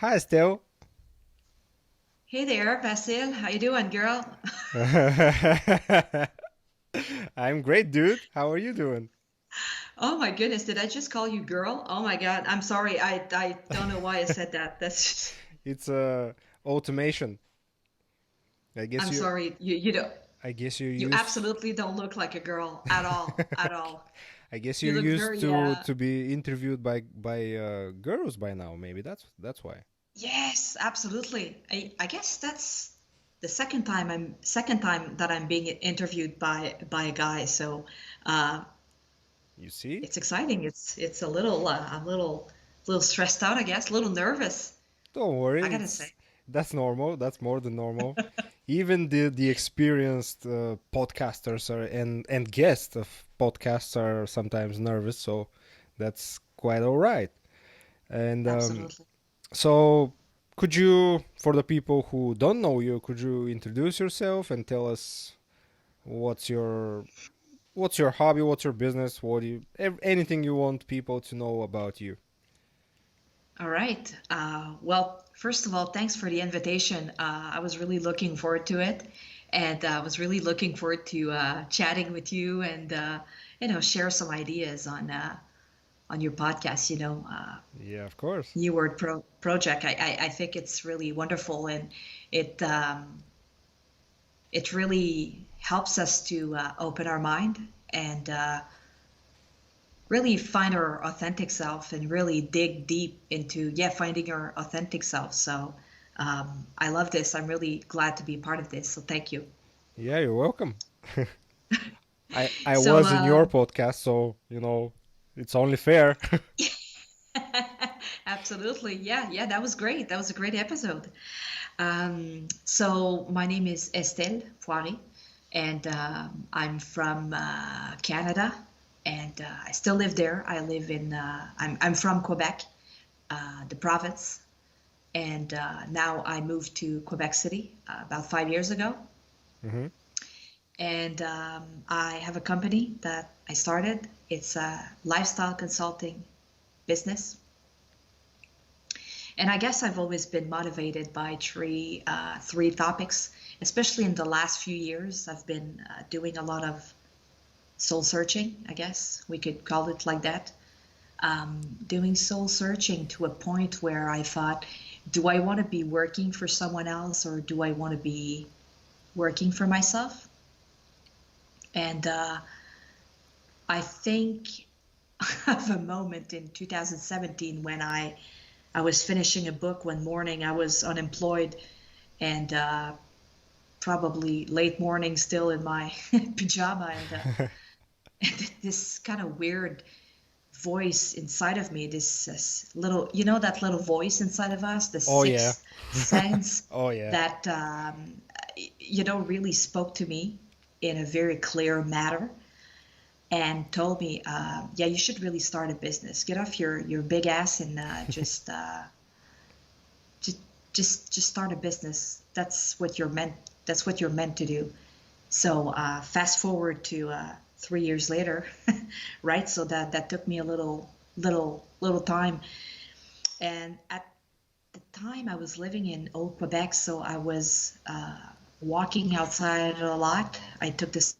Hi, Estelle. Hey there, Basil. How you doing, girl? I'm great, dude. How are you doing? Oh my goodness, did I just call you girl? Oh my God, I'm sorry. I don't know why I said that. That's It's automation. I guess I'm you sorry. You don't I guess you're you used absolutely don't look like a girl at all. At all. I guess You you're look used very to be interviewed by girls by now. Maybe that's why. yes, absolutely. I guess that's the second time that I'm being interviewed by a guy. So uh You see? it's exciting. It's a little stressed out, I guess, a little nervous, Don't worry. I gotta say. It's That's normal. That's more than normal. Even the experienced podcasters are and guests of podcasts are sometimes nervous, so that's quite all right. And Absolutely. so, could you, for the people who don't know you, could you introduce yourself and tell us what's your what's your hobby, what's your business, anything you want people to know about you? All right. Well, first of all, thanks for the invitation. I was really looking forward to it, and I was really looking forward to chatting with you and share some ideas on your podcast. Yeah, of course. New Word Project. I think it's really wonderful, and it it really helps us to open our mind and really find our authentic self and really dig deep into finding our authentic self. So I love this. I'm really glad to be a part of this, so thank you. Yeah, you're welcome. I So was in your podcast, so it's only fair. absolutely, yeah, that was great. That was a great episode. So my name is Estelle Poire, and I'm from Canada, and I still live there. I'm from Quebec, the province, and now I moved to Quebec City about 5 years ago. Hmm. And I have a company that I started. It's a lifestyle consulting business. And I guess I've always been motivated by three topics, especially in the last few years. I've been doing a lot of soul searching, I guess we could call it like that. Doing soul searching to a point where I thought, do I want to be working for someone else or do I want to be working for myself? And I think of a moment in 2017 when I was finishing a book one morning. I was unemployed and probably late morning still in my pajama and this kind of weird voice inside of me, this little, that little voice inside of us, the Oh yeah. sixth sense Oh yeah. that, really spoke to me in a very clear manner and told me, yeah, you should really start a business. Get off your big ass and just, just start a business. That's what you're meant to do. So fast forward to 3 years later, right? So that took me a little time. And at the time, I was living in Old Quebec, so I was walking outside a lot. I took this.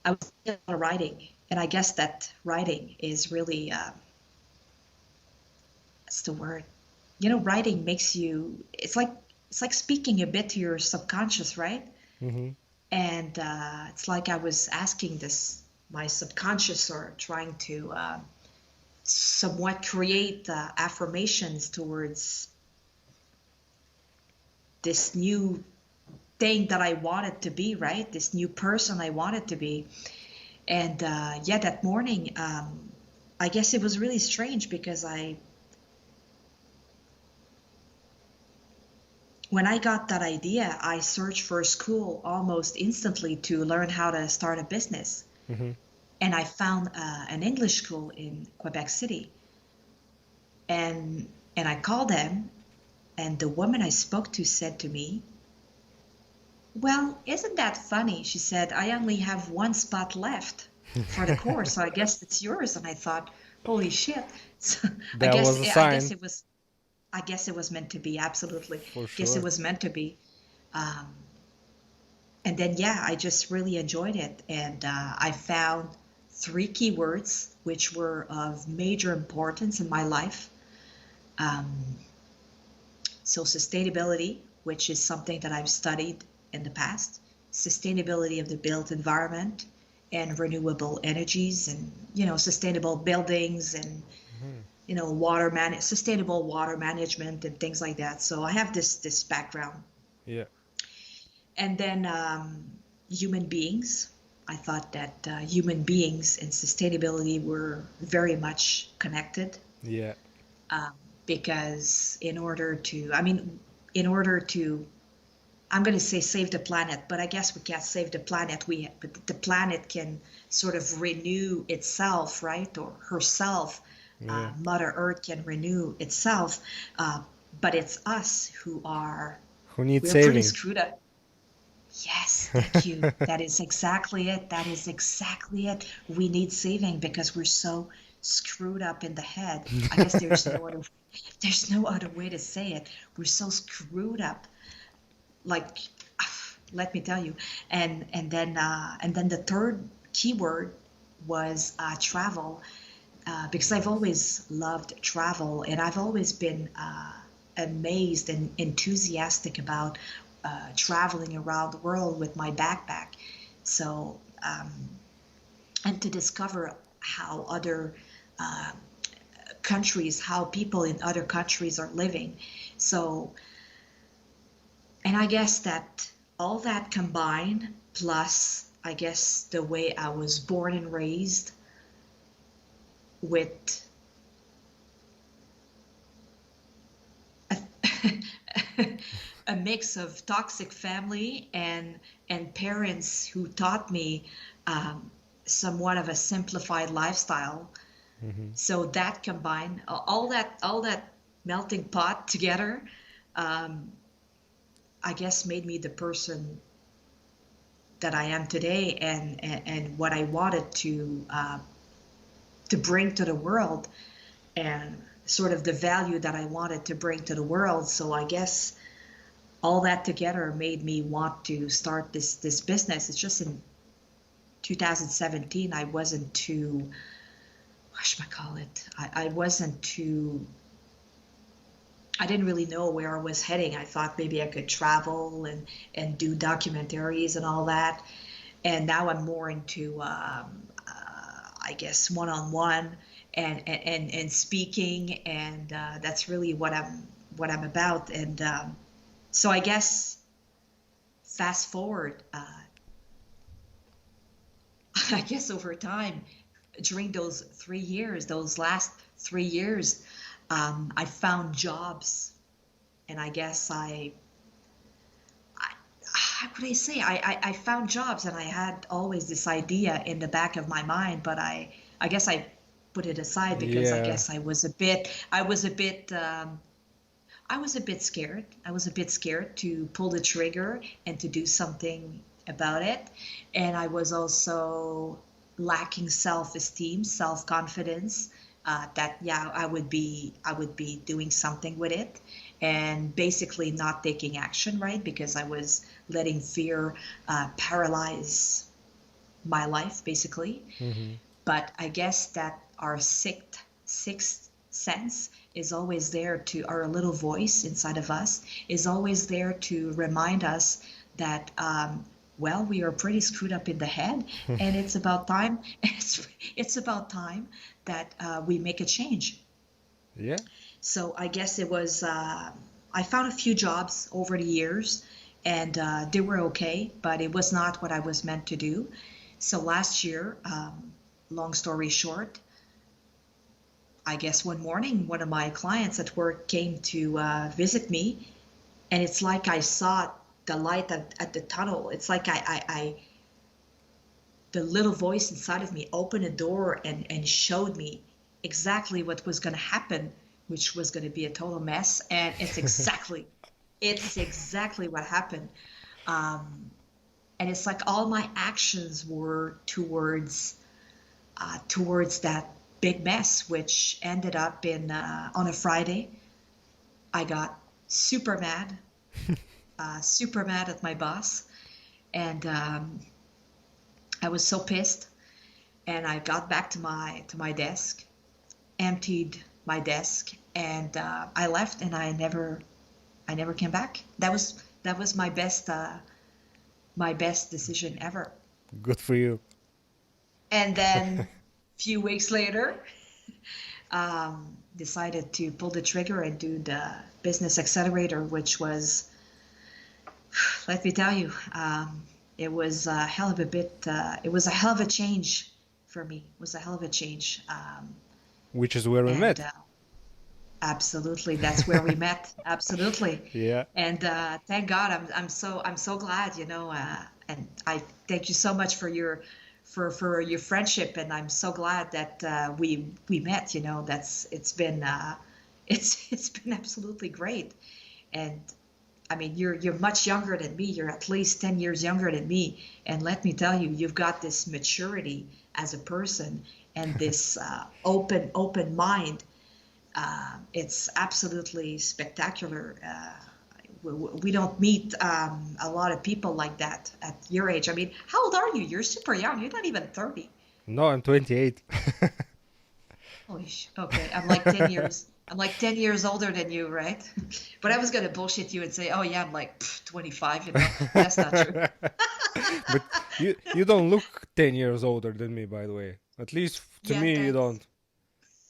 I was doing a lot of writing, and I guess that writing is really what's the word? Writing makes you. It's like speaking a bit to your subconscious, right? Hmm. And it's like I was asking this my subconscious or trying to somewhat create affirmations towards this new thing that I wanted to be, right? This new person I wanted to be. And that morning, I guess it was really strange because when I got that idea, I searched for a school almost instantly to learn how to start a business. Hmm. And I found an English school in Quebec City. And I called them, and the woman I spoke to said to me, "Well, isn't that funny?" She said, "I only have one spot left." for the course. So I guess it's yours. And I thought, holy shit. So That was a I guess sign, it was, I guess it was meant to be. Absolutely. for Guess it sure. was meant to be. Um, and then, yeah, I just really enjoyed it. And I found three keywords which were of major importance in my life. Um, so, sustainability, which is something that I've studied in the past, sustainability of the built environment, and renewable energies, and sustainable buildings, and Mhm. sustainable water management and things like that. So I have this background. Yeah, And then human beings. I thought that human beings and sustainability were very much connected, yeah, um, because in order to, I'm going to say save the planet, but I guess we can't save the planet. But the planet can sort of renew itself, right? Or herself. yeah. Mother Earth can renew itself. Uh, but it's us who are, Who needs we're pretty saving? screwed up. Yes, thank you. That is exactly it. That is exactly it. We need saving because we're so screwed up in the head. I guess there's no other way to say it. We're so screwed up. Like, let me tell you. And then the third keyword was travel, because I've Nice. always loved travel, and I've always been amazed and enthusiastic about traveling around the world with my backpack. So, and to discover how other uh, countries, how people in other countries are living. So, and I guess that all that combined, plus, I guess, the way I was born and raised with a, a mix of toxic family and parents who taught me um, somewhat of a simplified lifestyle. Hmm. So that combined, all that melting pot together, um, I guess made me the person that I am today, and what I wanted to bring to the world, and sort of the value that I wanted to bring to the world. So I guess all that together made me want to start this business. It's just in 2017 I wasn't too, what should I call it? I wasn't too, I didn't really know where I was heading. I thought maybe I could travel and do documentaries and all that. And now I'm more into I guess one-on-one and speaking, and that's really what I'm about. And so I guess fast forward, I guess over time, during those 3 years, those last 3 years, I found jobs, and I guess I how could I say, I found jobs, and I had always this idea in the back of my mind, but I guess I put it aside because I Yeah, guess I was a bit scared. I was a bit scared to pull the trigger and to do something about it. And I was also lacking self-esteem, self-confidence, that yeah, I would be doing something with it, and basically not taking action, right? Because I was letting fear paralyze my life, basically. hmm, But I guess that our sixth sense is always there to, our little voice inside of us is always there to remind us that, well, we are pretty screwed up in the head, and it's about time. It's about time that we make a change. yeah, So I guess it was. I found a few jobs over the years, and they were okay, but it was not what I was meant to do. So last year, long story short, I guess one morning one of my clients at work came to visit me, and it's like I saw the light at the tunnel. It's like the little voice inside of me opened a door and showed me exactly what was going to happen, which was going to be a total mess. And it's exactly what happened. Um, and it's like all my actions were towards, towards that big mess, which ended up in on a Friday. I got super mad at my boss, and I was so pissed. And I got back to my desk, emptied my desk, and I left, and I never came back. That was my best decision ever. Good for you. And then a few weeks later, decided to pull the trigger and do the Business Accelerator, which was, let me tell you, it was a hell of a bit. It was a hell of a change for me. It was a hell of a change, Which is where we and met. absolutely, that's where we met. Absolutely, Yeah. and thank God, I'm so glad, and I thank you so much for your friendship, and I'm so glad that we met. It's been it's been absolutely great, and I mean, you're much younger than me. You're at least 10 years younger than me. And let me tell you, you've got this maturity as a person and this open mind. It's absolutely spectacular. We don't meet a lot of people like that at your age. I mean, how old are you? You're super young. You're not even 30. No, I'm 28. Holy okay, I'm like 10 years older than you, right? But I was gonna bullshit you and say, oh yeah, I'm like 25, That's not true. But you don't look 10 years older than me, by the way. At least to Yeah, me, you thanks. don't.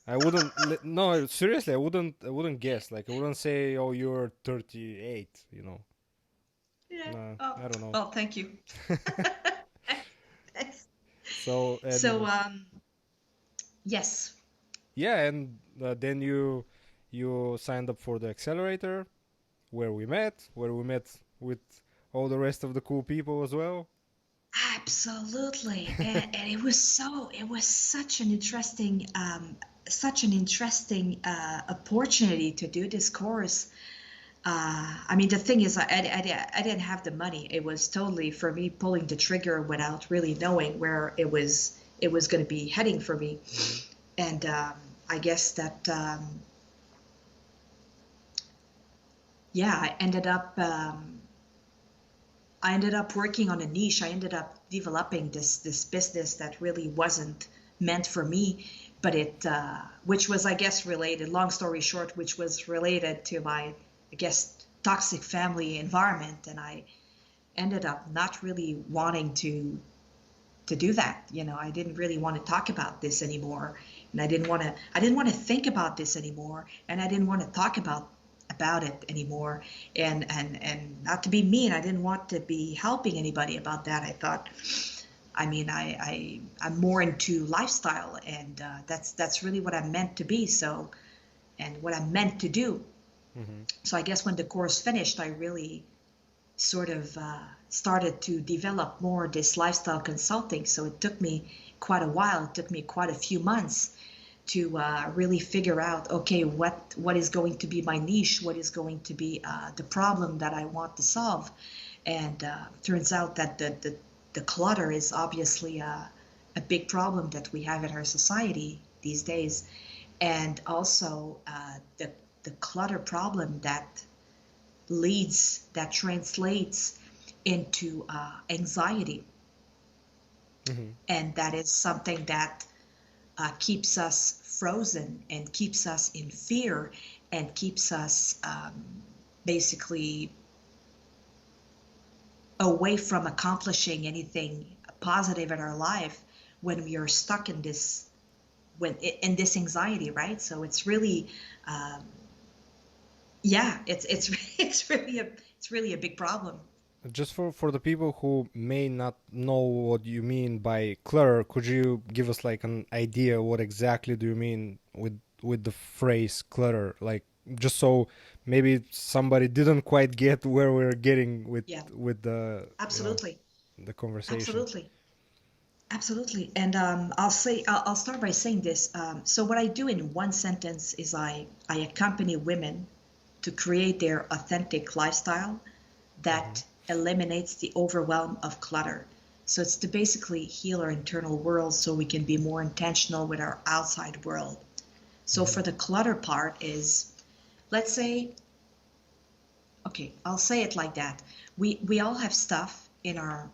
I wouldn't. No, seriously, I wouldn't guess. Like, I wouldn't say, "Oh, you're 38." You know. Yeah. No, Oh, I don't know. well, thank you. Thanks. So So, and yes, yeah, and then you signed up for the accelerator where we met with all the rest of the cool people as well. absolutely. And it was such an interesting opportunity to do this course. I mean, the thing is, I didn't have the money. It was totally for me pulling the trigger without really knowing where it was going to be heading for me. Hmm. And I guess that, yeah, I ended up working on a niche. I ended up developing this business that really wasn't meant for me, but which was, I guess, related. Long story short, which was related to my, I guess, toxic family environment, and I ended up not really wanting to do that. I didn't really want to talk about this anymore, and I didn't want to think about this anymore, and I didn't want to talk about it anymore. And not to be mean, I didn't want to be helping anybody about that. I thought, I mean, I'm more into lifestyle, and that's really what I'm meant to be. So, and what I'm meant to do. Hmm. So I guess when the course finished, I really sort of started to develop more this lifestyle consulting. So it took me quite a while. It took me quite a few months to really figure out, okay, what is going to be my niche, what is going to be the problem that I want to solve. And turns out that the clutter is obviously a big problem that we have in our society these days, and also the clutter problem that translates into anxiety, Hmm. and that is something that keeps us frozen and keeps us in fear and keeps us basically away from accomplishing anything positive in our life when we are stuck in this anxiety, right? So it's really, um, yeah, it's it's really a big problem. Just for the people who may not know what you mean by clutter, could you give us like an idea what exactly do you mean with the phrase clutter? Like, just so maybe somebody didn't quite get where we're getting Yeah, with the absolutely, the conversation. absolutely. Absolutely. And I'll start by saying this. So what I do in one sentence is I accompany women to create their authentic lifestyle Hmm. that eliminates the overwhelm of clutter. So it's to basically heal our internal world so we can be more intentional with our outside world. So Hmm. for the clutter part is, let's say, okay, I'll say it like that. We all have stuff in our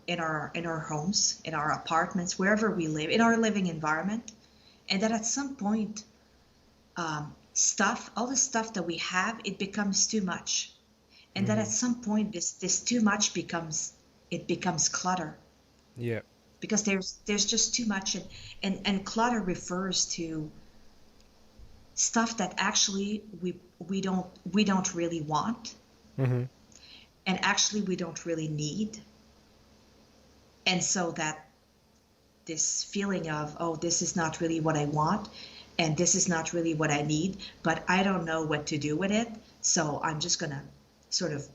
homes, in our apartments, wherever we live, in our living environment, and that at some point, all the stuff that we have, it becomes too much, and that at Hmm. some point, this too much becomes clutter Yeah. because there's just too much, and clutter refers to stuff that actually we don't really want, Hmm. and actually we don't really need. And so that this feeling of, oh, this is not really what I want, and this is not really what I need, but I don't know what to do with it, so I'm just gonna sort of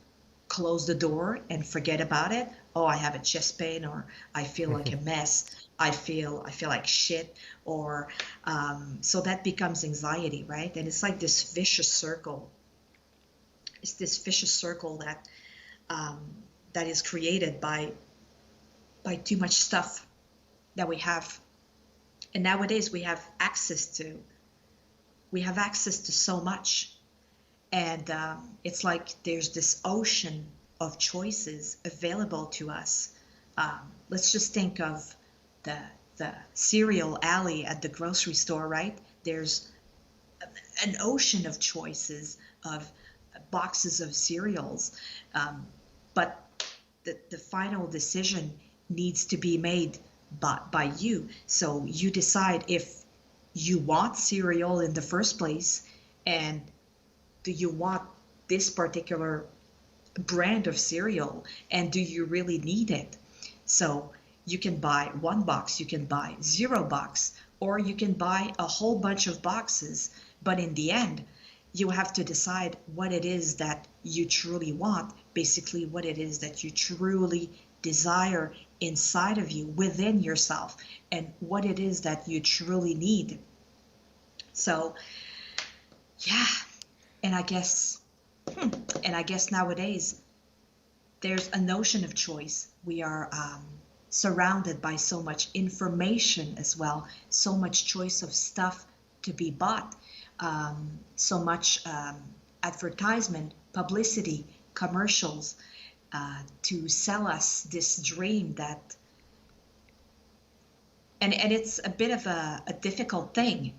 close the door and forget about it. Oh, I have a chest pain, or I feel like a mess. I feel like shit, or so that becomes anxiety, right? And it's like this vicious circle. It's this vicious circle um, that is created by too much stuff that we have. And nowadays we have access to so much, and it's like there's this ocean of choices available to us. Let's just think of the the cereal alley at the grocery store, right? There's an ocean of choices of boxes of cereals, but the final decision needs to be made by you. So you decide if you want cereal in the first place, and do you want this particular brand of cereal, and do you really need it? So you can buy one box, you can buy zero box, or you can buy a whole bunch of boxes. But in the end, you have to decide what it is that you truly want, basically, what it is that you truly desire inside of you, within yourself, and what it is that you truly need. So, yeah, and I guess, and I guess nowadays there's a notion of choice. We are surrounded by so much information as well, so much choice of stuff to be bought, so much advertisement, publicity, commercials to sell us this dream that, and it's a bit of a difficult thing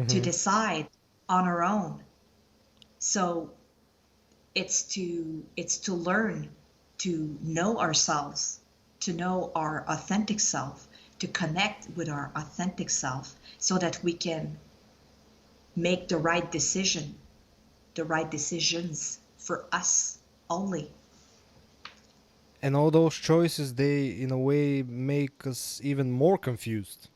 to Hmm. decide on our own. So it's to learn to know ourselves, to know our authentic self, to connect with our authentic self so that we can make the right decision, the right decisions for us only. And all those choices, they in a way make us even more confused.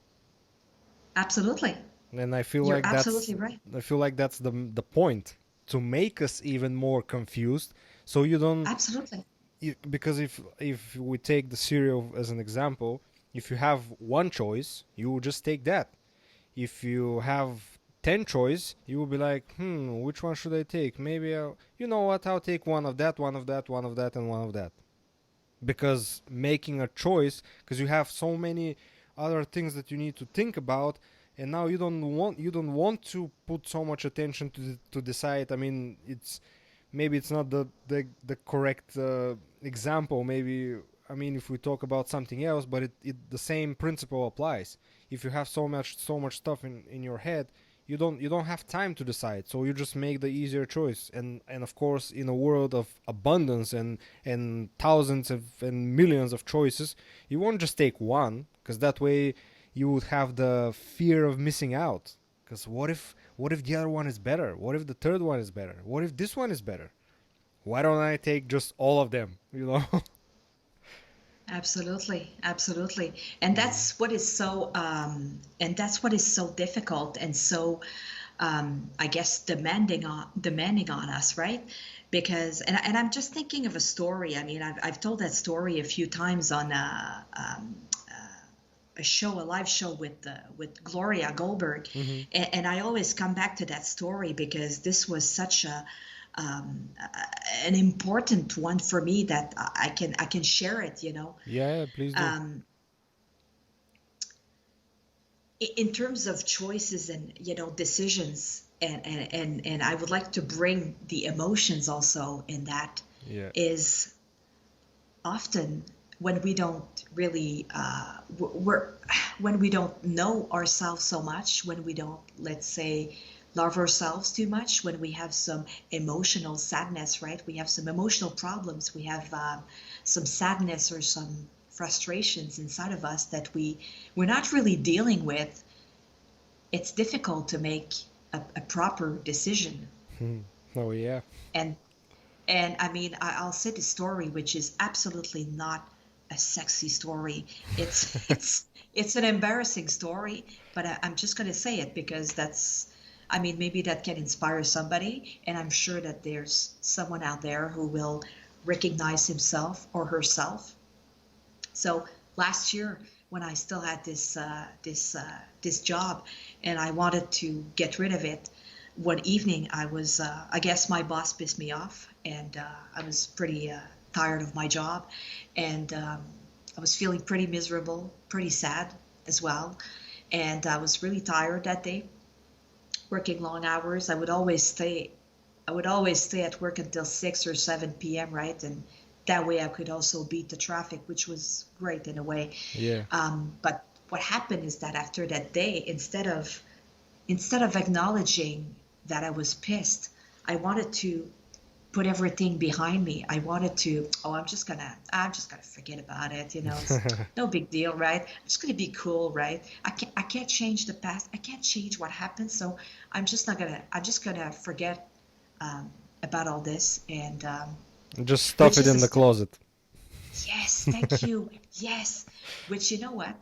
Absolutely. And I feel You're like that's absolutely right. I feel like that's the point, to make us even more confused. So you don't Absolutely. because if we take the cereal as an example, if you have one choice, you will just take that. If you have 10 choice, you will be like, which one should I take? Maybe you know what, I'll take one of that, one of that, one of that, and one of that. Because making a choice, because you have so many other things that you need to think about, and now you don't want to put so much attention to decide. I mean, maybe it's not the correct example. Maybe, I mean, if we talk about something else, but the same principle applies. If you have so much stuff in your head, you don't have time to decide, so you just make the easier choice. And of course, in a world of abundance and thousands of and millions of choices, you won't just take one, because that way you would have the fear of missing out. Because what if the other one is better? What if the third one is better? What if this one is better? Why don't I take just all of them? Absolutely, absolutely. And that's what is so difficult and so I guess demanding on us, right? Because and I'm just thinking of a story. I mean, I've told that story a few times on a live show with Gloria Goldberg, Mm-hmm. and I always come back to that story because this was such an important one for me that I can share it, you know. Yeah, yeah, please do. Um, in terms of choices and, you know, decisions, and I would like to bring the emotions also in that, Yeah. is often when we don't really we're when we don't know ourselves so much, when we don't, let's say, love ourselves too much, when we have some emotional sadness, right? We have some emotional problems, we have some sadness or some frustrations inside of us that we're not really dealing with. It's difficult to make a proper decision. Oh yeah. and And I mean, I'll say the story, which is absolutely not a sexy story. It's an embarrassing story, but I'm just going to say it because that's, I mean, maybe that can inspire somebody, and I'm sure that there's someone out there who will recognize himself or herself. So last year, when I still had this job, and I wanted to get rid of it, one evening I was, I guess my boss pissed me off, and I was pretty tired of my job, and I was feeling pretty miserable, pretty sad as well, and I was really tired that day, working long hours. I would always stay at work until 6 or 7 p.m., right? And that way I could also beat the traffic, which was great in a way. Yeah. But what happened is that after that day, instead of acknowledging that I was pissed, I wanted to put everything behind me. I wanted to, oh, I'm just gonna forget about it. You know, it's no big deal, right? I'm just gonna be cool, right? I can't change the past. I can't change what happened. So I'm just gonna forget about all this. And Just stuff which it is a in the closet. yes, thank you. Yes, which, you know what?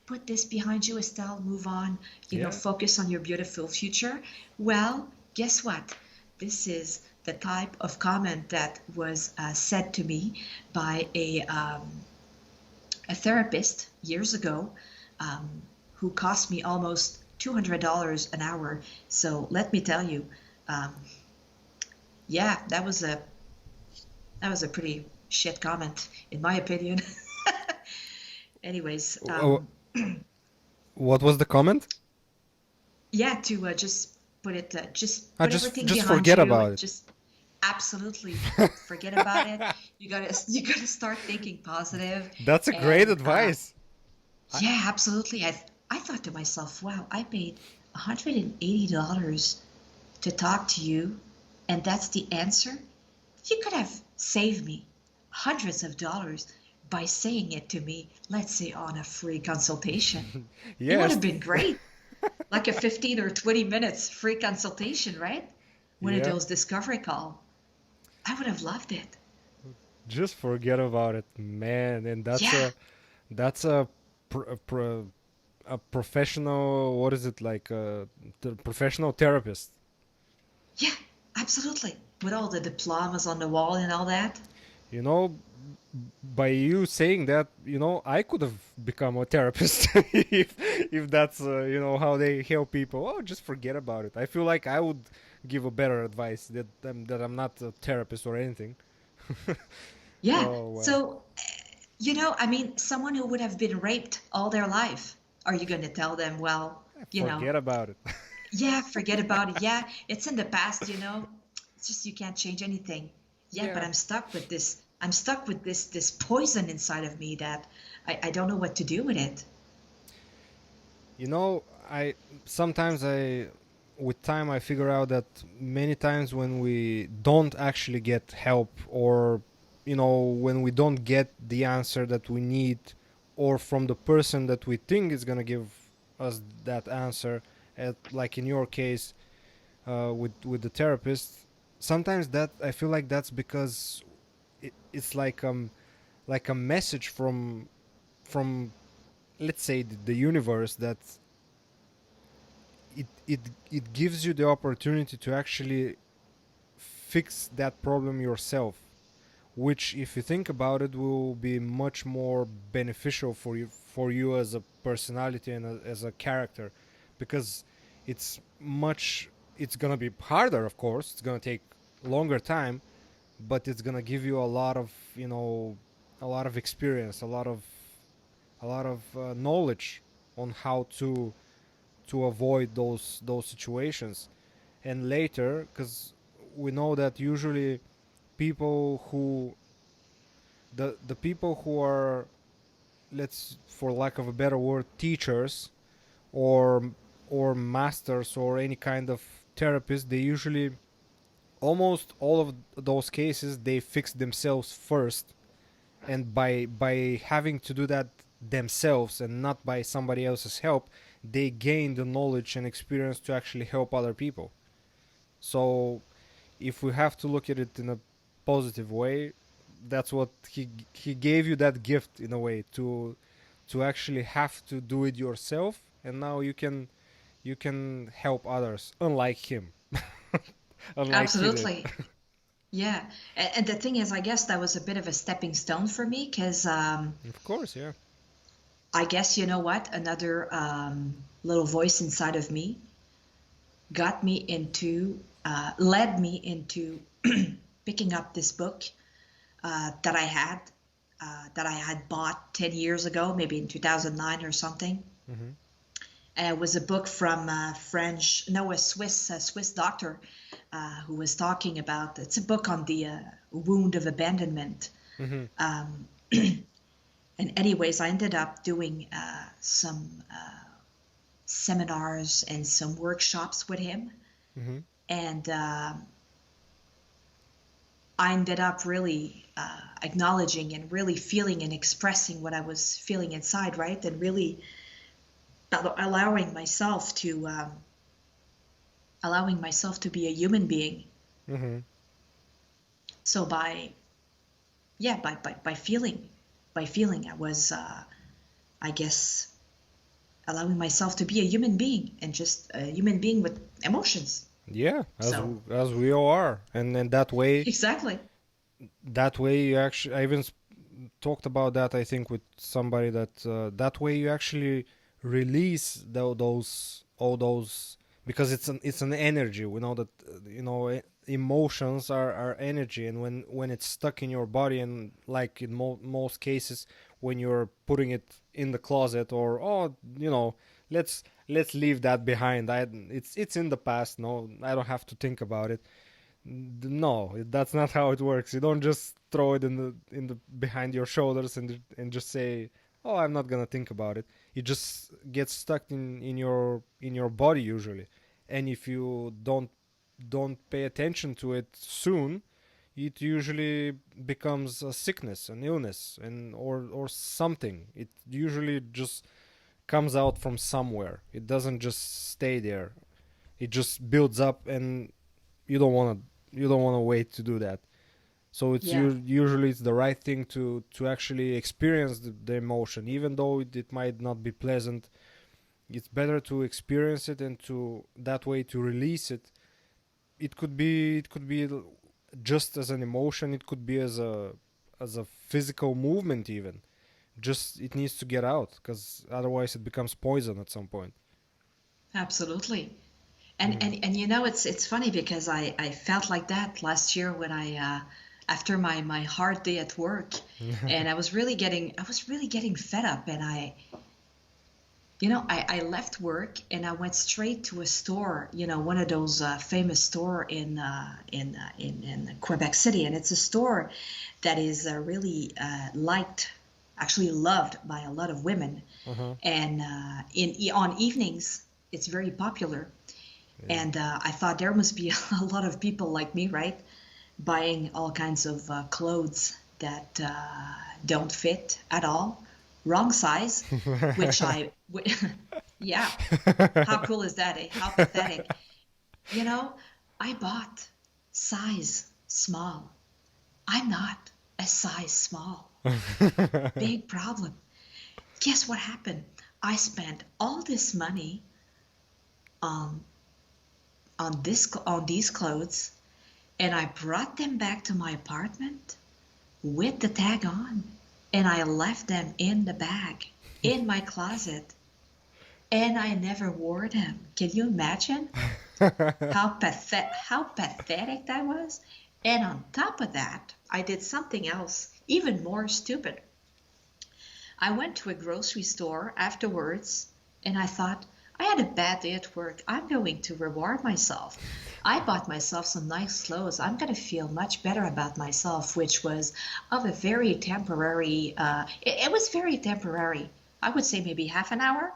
Put this behind you, Estelle. Move on. You know, Yeah. focus on your beautiful future. Well, guess what? This is the type of comment that was said to me by a therapist years ago, um, who cost me almost $200 an hour. So let me tell you, um, yeah, that was a pretty shit comment, in my opinion. Anyways, Oh, what was the comment? yeah, to just I put everything just behind forget you. about it. Just absolutely forget about it. You gotta start thinking positive, That's a great and advice. I, yeah, absolutely. I thought to myself, wow, I paid $180 to talk to you, and that's the answer. You could have saved me hundreds of dollars by saying it to me, let's say on a free consultation. It would yes. have been great. Like a 15 or 20 minutes free consultation, right? One of Yeah. those discovery call. I would have loved it. Just forget about it, man. And Yeah, that's pr- a, pr- a professional. What is it like? Professional therapist. yeah, absolutely. With all the diplomas on the wall and all that. You know, by you saying that, I could have become a therapist if that's how they help people. Oh, just forget about it. I feel like I would give a better advice that I'm not a therapist or anything. Yeah. Oh well, So, you know, I mean, someone who would have been raped all their life, are you going to tell them, well, you know, forget about it. yeah, forget about it. Yeah, it's in the past, you know. It's just you can't change anything. Yeah, but Yeah, I'm stuck with this. I'm stuck with this poison inside of me that I don't know what to do with it. I sometimes I with time I figure out that many times when we don't actually get help, or when we don't get the answer that we need, or from the person that we think is going to give us that answer, like in your case, with the therapist, sometimes that I feel like that's because it's like a message from let's say the universe, that it gives you the opportunity to actually fix that problem yourself, which, if you think about it, will be much more beneficial for you as a personality and as a character, because it's much it's gonna be harder, of course. It's gonna take longer time, but it's gonna give you a lot of, a lot of experience, a lot of knowledge on how to avoid those situations. And later, because we know that usually people who the people who are, let's, for lack of a better word, teachers, or masters, or any kind of therapist, they usually, almost all of those cases, they fix themselves first. And by having to do that themselves and not by somebody else's help, they gain the knowledge and experience to actually help other people. So if we have to look at it in a positive way, that's what he gave you, that gift in a way, to actually have to do it yourself, and now you can help others, unlike him, unlike he did. Absolutely. Yeah. And the thing is, I guess that was a bit of a stepping stone for me because Of course, yeah. I guess, you know what? Another little voice inside of me led me into picking up this book that I had bought 10 years ago, maybe in 2009 or something. Mm-hmm. It was a book from a Swiss doctor who was talking about. It's a book on the wound of abandonment. Mm-hmm. Um, and anyways, I ended up doing some seminars and some workshops with him, Mm-hmm. and I ended up really acknowledging and really feeling and expressing what I was feeling inside, right? And really allowing myself to be a human being. Mm-hmm. So by feeling, I was, I guess, allowing myself to be a human being and just a human being with emotions. Yeah, So as we all are, and that way, exactly. you actually, I even talked about that, I think, with somebody, that that way you actually release those, all those, because it's an energy. We know that emotions are energy, and when it's stuck in your body, and like in most cases, when you're putting it in the closet, or, oh, let's leave that behind. It's in the past. No, I don't have to think about it. No, that's not how it works. You don't just throw it in the behind your shoulders, and just say, "Oh, I'm not gonna think about it." It just gets stuck in your body usually, and if you don't pay attention to it soon, it usually becomes a sickness, an illness, and or something. It usually just comes out from somewhere. It doesn't just stay there. It just builds up, and you don't want to wait to do that. So Yeah. usually it's the right thing to actually experience the emotion, even though it might not be pleasant. It's better to experience it, and to that way to release it. It could be just as an emotion. It could be as a physical movement even. Just it needs to get out, because otherwise it becomes poison at some point. Absolutely. And Mm-hmm. and and it's funny because I felt like that last year when I after my hard day at work, and I was really getting fed up, and I left work and I went straight to a store, one of those famous store in Quebec City, and it's a store that is really liked, actually loved by a lot of women, Uh-huh. and on evenings it's very popular. Yeah. And I thought there must be a lot of people like me, right? Buying all kinds of clothes that don't fit at all, wrong size, which yeah, how cool is that, eh? How pathetic. You know, I bought size small. I'm not a size small. Big problem. Guess what happened? I spent all this money on these clothes, and I brought them back to my apartment with the tag on, and I left them in the bag in my closet. and I never wore them. Can you imagine how pathetic that was? And on top of that, I did something else even more stupid. I went to a grocery store afterwards and I thought, I had a bad day at work. I'm going to reward myself. I bought myself some nice clothes. I'm going to feel much better about myself, which was of a very temporary, it was very temporary. I would say maybe half an hour,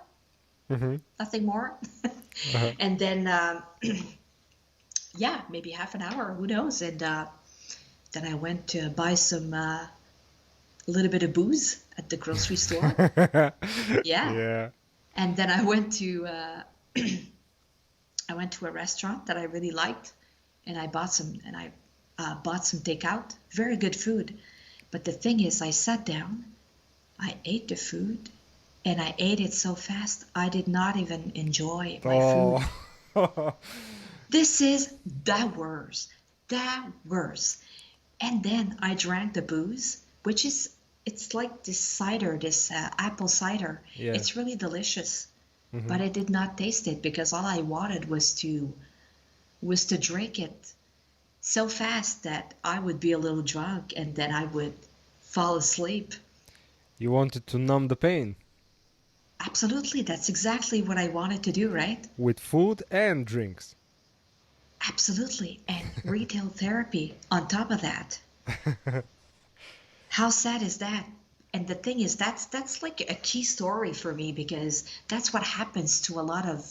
Mm-hmm. nothing more. Uh-huh. And then, yeah, maybe half an hour, who knows? And then I went to buy some, a little bit of booze at the grocery store. Yeah. Yeah. And then I went to a restaurant that I really liked, and I bought some takeout. Very good food. But the thing is, I sat down, I ate the food, and I ate it so fast I did not even enjoy my Oh. food. This is the worst, the worst. And then I drank the booze, which is it's like this cider, this apple cider. Yeah. It's really delicious, Mm-hmm. but I did not taste it because all I wanted was to drink it so fast that I would be a little drunk and then I would fall asleep. You wanted to numb the pain Absolutely, that's exactly what I wanted to do, right? with food and drinks. Absolutely. And retail therapy on top of that. How sad is that? And the thing is, that's like a key story for me because that's what happens to a lot of,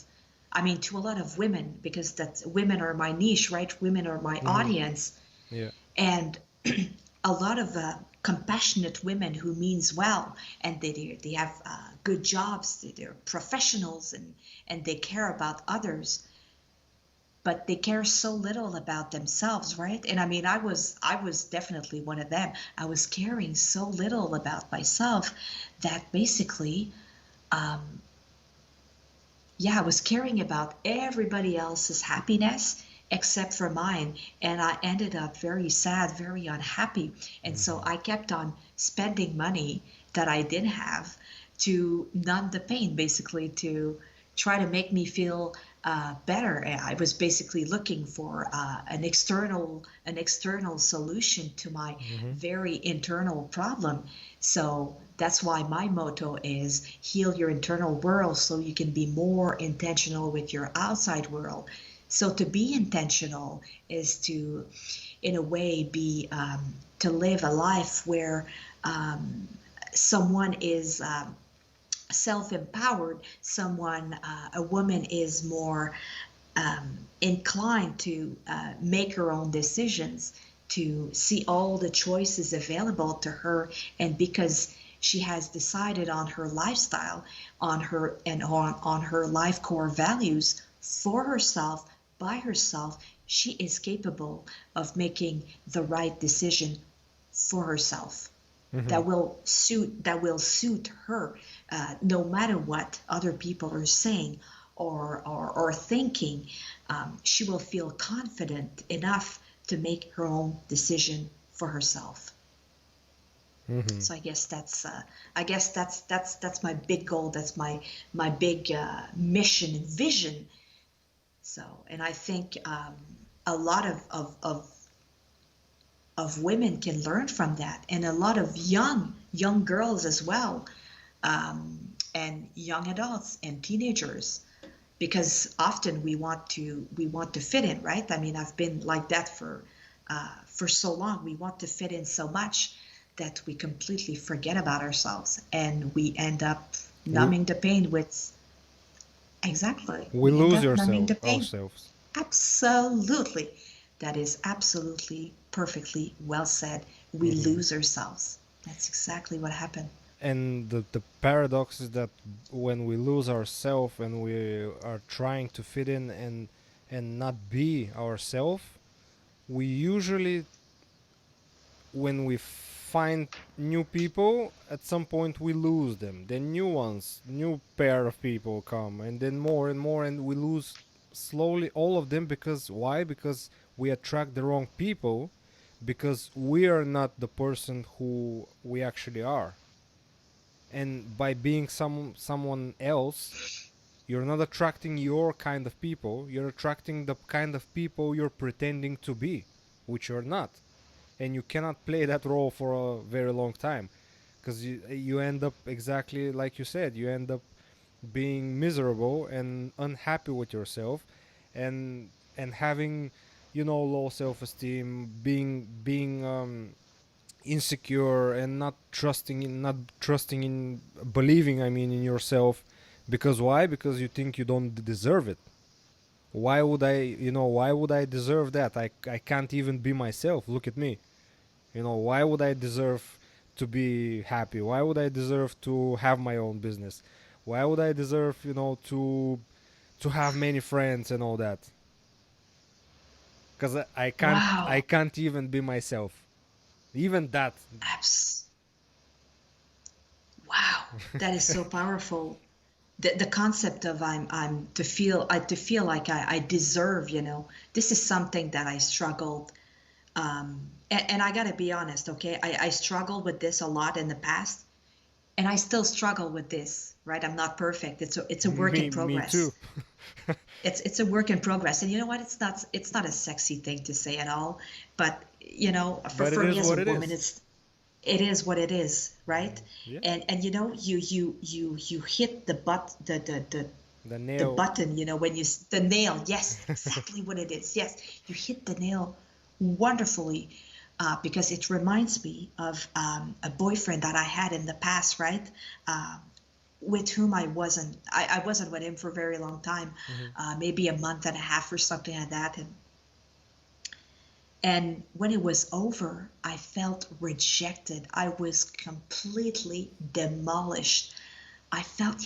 I mean, to a lot of women because that's women are my niche, right? Women are my Mm-hmm. audience, Yeah. and a lot of compassionate women who means well, and they have good jobs, they're professionals, and they care about others, but they care so little about themselves, right? And I mean, I was definitely one of them. I was caring so little about myself that basically, um, yeah, I was caring about everybody else's happiness except for mine. And I ended up very sad, very unhappy. And so Mm-hmm. I kept on spending money that I didn't have to numb the pain, basically, to try to make me feel better. I was basically looking for an external solution to my Mm-hmm. very internal problem. So that's why my motto is heal your internal world so you can be more intentional with your outside world. So to be intentional is to, in a way, be to live a life where um, someone is self-empowered, someone, a woman is more inclined to make her own decisions, to see all the choices available to her, and because she has decided on her lifestyle, on her life core values for herself, by herself, she is capable of making the right decision for herself Mm-hmm. that will suit her, no matter what other people are saying or thinking. She will feel confident enough to make her own decision for herself. Mm-hmm. So I guess that's my big goal. That's my big mission and vision. So, and I think a lot of women can learn from that, and a lot of young girls as well, and young adults and teenagers, because often we want to fit in, right? I mean, I've been like that for so long. We want to fit in so much that we completely forget about ourselves, and we end up We numbing the pain with exactly. we We end lose up numbing yourself the pain. ourselves. Absolutely. That is absolutely perfectly well said. We Mm-hmm. lose ourselves. That's exactly what happened. And the paradox is that when we lose ourselves and we are trying to fit in and not be ourselves, we usually, when we find new people, at some point we lose them. Then new ones, new pair of people come, and then more and more, and we lose slowly all of them. Because why? Because we attract the wrong people, because we are not the person who we actually are. And by being someone else, You're not attracting your kind of people. You're attracting the kind of people you're pretending to be, which you're not. And you cannot play that role for a very long time, because you end up exactly like you said. You end up being miserable and unhappy with yourself, and having, low self-esteem, being insecure, and not trusting in believing, I mean, in yourself. Because why? Because you think you don't deserve it. Why would I deserve that? I can't even be myself. Look at me. Why would I deserve to be happy? Why would I deserve to have my own business? Why would I deserve, to have many friends and all that? Because I can't I Wow. can't even be myself. Even that. Abs- wow. That is so powerful. The concept of I'm to feel like I deserve, this is something that I struggled. And I gotta be honest, okay? I struggled with this a lot in the past, and I still struggle with this, right? I'm not perfect. It's a work in Me too. progress. It's a work in progress. And you know what? It's not a sexy thing to say at all, but for But it me is as a what it woman, is. it is what it is, right? Yeah. And you hit The the nail. button, when the nail. Yes, exactly what it is. Yes, you hit the nail wonderfully, because it reminds me of a boyfriend that I had in the past, right? With whom I wasn't with him for a very long time, Hmm. maybe a month and a half or something like that. And when it was over, I felt rejected. I was completely demolished. I felt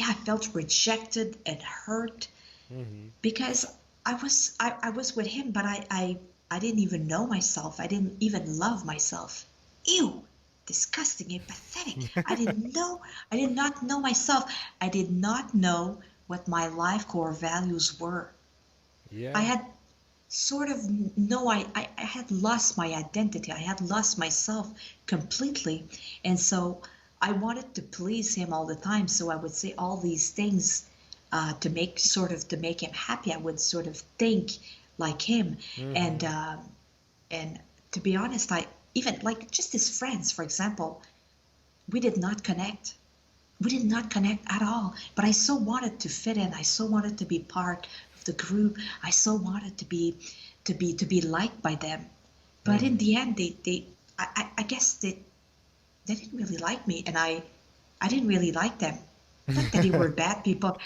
rejected and hurt, Hmm. because I was with him, but I didn't even know myself. I didn't even love myself. Ew, disgusting and pathetic. I did not know myself. I did not know what my life core values were. I Yeah. had sort of no I had lost my identity. I had lost myself completely. And so I wanted to please him all the time. So I would say all these things, to make him happy. I would sort of think like him. And Hmm. and to be honest, I even like just as friends, for example, we did not connect. We did not connect at all. But I so wanted to fit in. I so wanted to be part of the group. I so wanted to be liked by them. But in Hmm. the end, I guess they didn't really like me, and I didn't really like them. Not that they were bad people,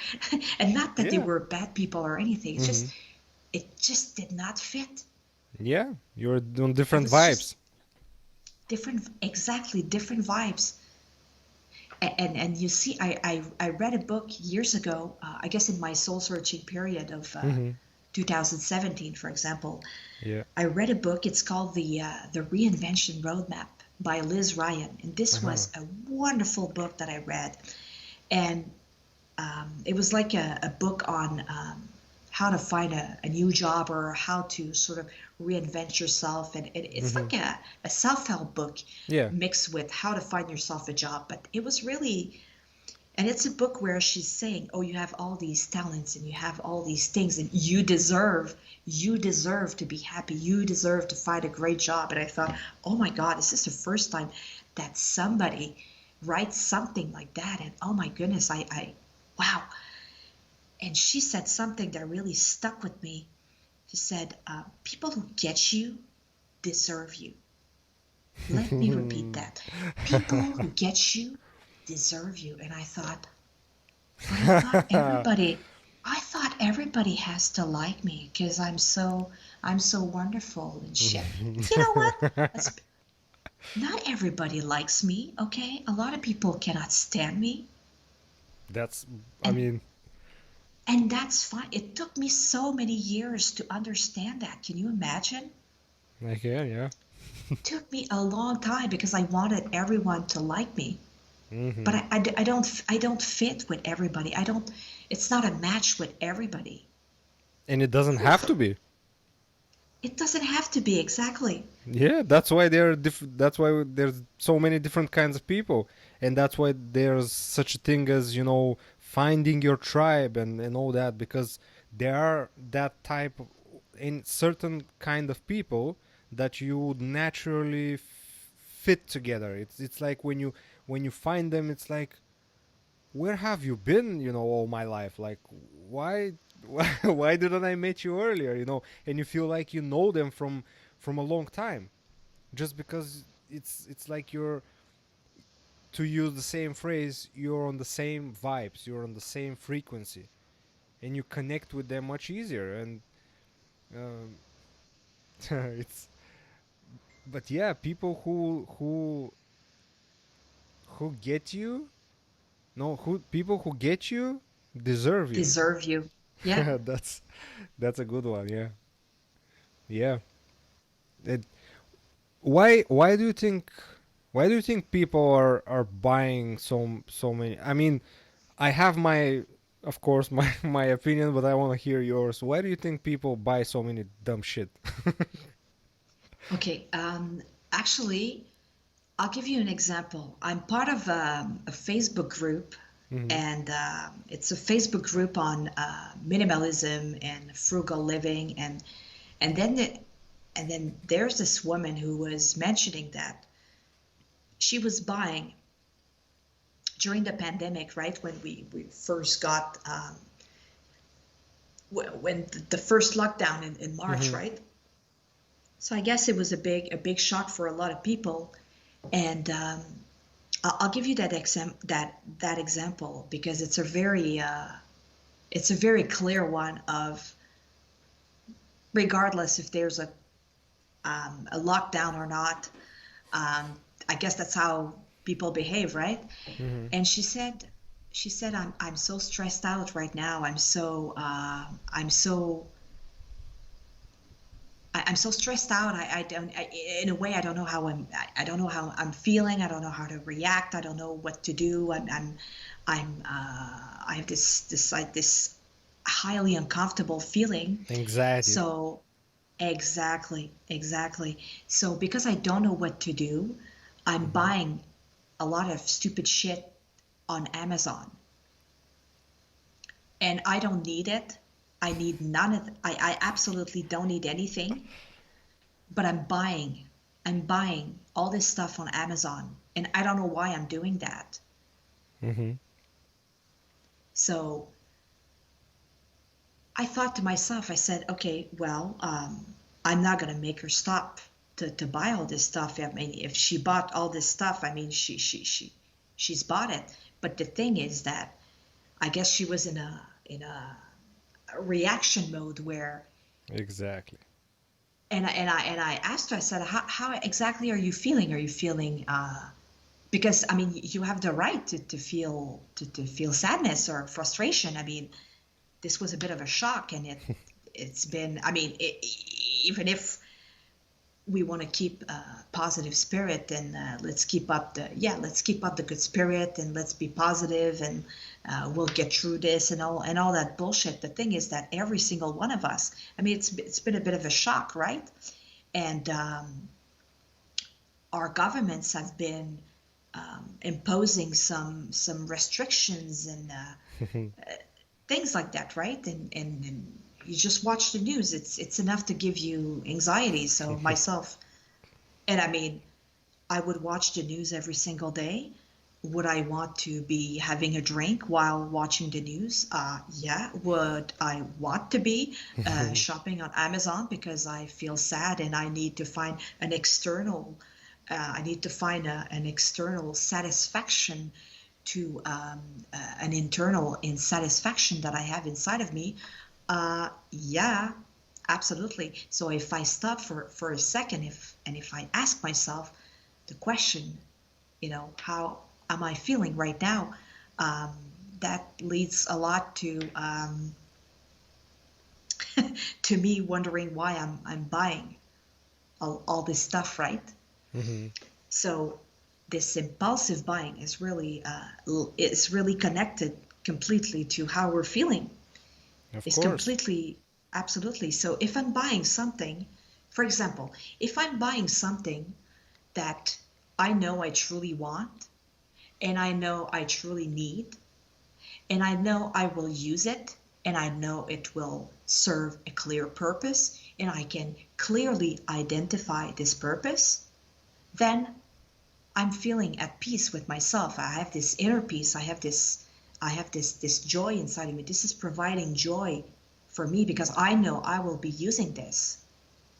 and not that they Yeah. were bad people or anything. It's Hmm. just it just did not fit. Yeah. You're on I different was just vibes. different, exactly different vibes. And you see, I read a book years ago, I guess in my soul searching period of Hmm. 2017, for example. Yeah. I read a book. It's called the Reinvention Roadmap by Liz Ryan, and this Uh-huh. was a wonderful book that I read. And it was like a book on how to find a new job, or how to sort of reinvent yourself. And it's Hmm. like a self-help book Yeah. mixed with how to find yourself a job. But it was really, and it's a book where she's saying, oh, you have all these talents and you have all these things, and you deserve to be happy. You deserve to find a great job. And I thought, oh my God, this is the first time that somebody writes something like that. And oh my goodness, wow. And she said something that really stuck with me. She said, people who get you deserve you. Let me repeat that. People who get you deserve you. And but I thought everybody has to like me because I'm so wonderful and shit. You know what? That's, not everybody likes me, okay? A lot of people cannot stand me, That's, I and mean, and that's fine. It took me so many years to understand that. Can you imagine? I can, yeah. It took me a long time because I wanted everyone to like me. But Hmm. I don't fit with everybody. I don't. It's not a match with everybody. And it doesn't have to be. It doesn't have to be exactly. Yeah, that's why that's why there's so many different kinds of people, and that's why there's such a thing as, finding your tribe and all that, because there are that type of, in certain kind of people that you would naturally fit together. It's like when you find them, it's like, where have you been, all my life? Like, why why didn't I meet you earlier, and you feel like you know them from a long time, just because it's like you're, to use the same phrase, you're on the same vibes, you're on the same frequency, and you connect with them much easier. And um, it's, but yeah, people who get you, no, who people who get you deserve you. Deserve you. Yeah. That's a good one. Yeah, yeah. It, why do you think, people are buying so many? I mean, I have my, of course, my opinion, but I want to hear yours. Why do you think people buy so many dumb shit? Okay. Actually, I'll give you an example. I'm part of a Facebook group, Hmm. and it's a Facebook group on minimalism and frugal living, and then and then there's this woman who was mentioning that she was buying during the pandemic, right when we first got when the first lockdown in March, Hmm. right? So I guess it was a big shock for a lot of people, and I'll give you that example because it's a very clear one of, regardless if there's a lockdown or not. I guess that's how people behave, right? Hmm. And she said I'm so stressed out right now. I'm so stressed out. I don't in a way I don't know how I don't know how I'm feeling. I don't know how to react. I don't know what to do. I have this highly uncomfortable feeling. Anxiety. So exactly. So because I don't know what to do, I'm Hmm. buying a lot of stupid shit on Amazon, and I don't need it. I need none of. I absolutely don't need anything, but I'm buying all this stuff on Amazon, and I don't know why I'm doing that. Hmm. So I thought to myself, I said, okay, well, I'm not gonna make her stop to buy all this stuff. I mean, if she bought all this stuff, I mean, she's bought it. But the thing is that I guess she was in a reaction mode where, Exactly. and I asked her, I said, how exactly are you feeling? Are you feeling because I mean you have the right to feel sadness or frustration. I mean, this was a bit of a shock, and it's been, I mean, even if we want to keep positive spirit, and let's keep up the good spirit, and let's be positive, and we'll get through this, and all that bullshit. The thing is that every single one of us, I mean, it's been a bit of a shock, right? And our governments have been imposing some restrictions and things like that, right? And you just watch the news. It's enough to give you anxiety. So myself, and I mean, I would watch the news every single day. Would I want to be having a drink while watching the news? Yeah. Would I want to be shopping on Amazon because I feel sad and I need to find an external, I need to find an external satisfaction to an internal insatisfaction that I have inside of me? Yeah, absolutely. So if I stop for a second, if I ask myself the question, how am I feeling right now? Um, that leads a lot to me wondering why I'm buying all this stuff, right? Hmm. So this impulsive buying is really connected completely to how we're feeling. Of It's course. completely, absolutely. So if I'm buying something, for example, if I'm buying something that I know I truly want and I know I truly need, and I know I will use it, and I know it will serve a clear purpose, and I can clearly identify this purpose, then I'm feeling at peace with myself. I have this inner peace. I have this joy inside of me. This is providing joy for me because I know I will be using this.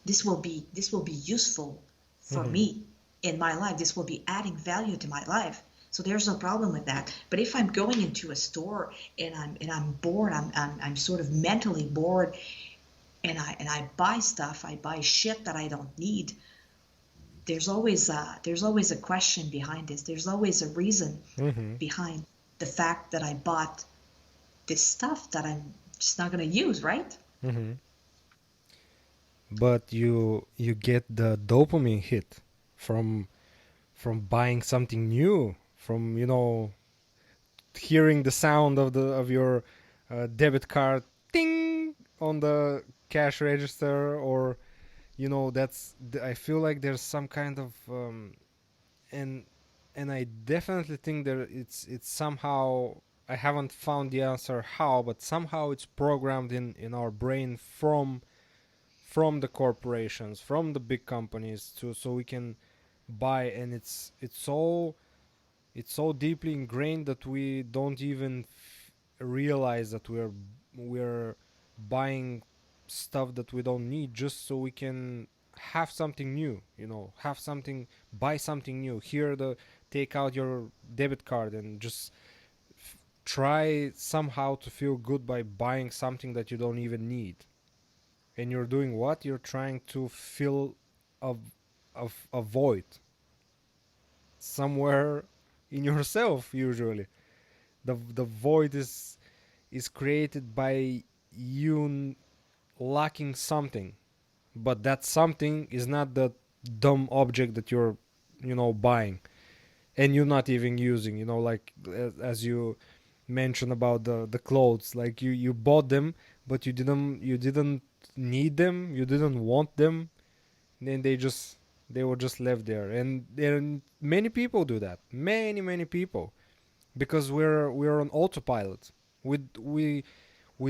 This will be useful for Mm-hmm. me in my life. This will be adding value to my life. So there's no problem with that. But if I'm going into a store and I'm bored, I'm sort of mentally bored, and I buy stuff, I buy shit that I don't need. There's always a question behind this. There's always a reason Mm-hmm. behind the fact that I bought this stuff that I'm just not going to use, right? Mm-hmm. But you get the dopamine hit from buying something new, from hearing the sound of your debit card ding on the cash register, or that's I feel like there's some kind of and I definitely think that it's somehow, I haven't found the answer how, but somehow it's programmed in our brain from the corporations, from the big companies, to so we can buy. And it's so deeply ingrained that we don't even realize that we're buying stuff that we don't need, just so we can have something new, have something, buy something new. Here, the take out your debit card and just try somehow to feel good by buying something that you don't even need. And you're doing what? You're trying to fill a, a void somewhere in yourself. Usually the void is created by you lacking something, but that something is not the dumb object that you're buying, and you're not even using, like as you mentioned about the clothes. Like you bought them, but you didn't need them, you didn't want them, then they were just left there. And many people do that, many people, because we're on autopilot. We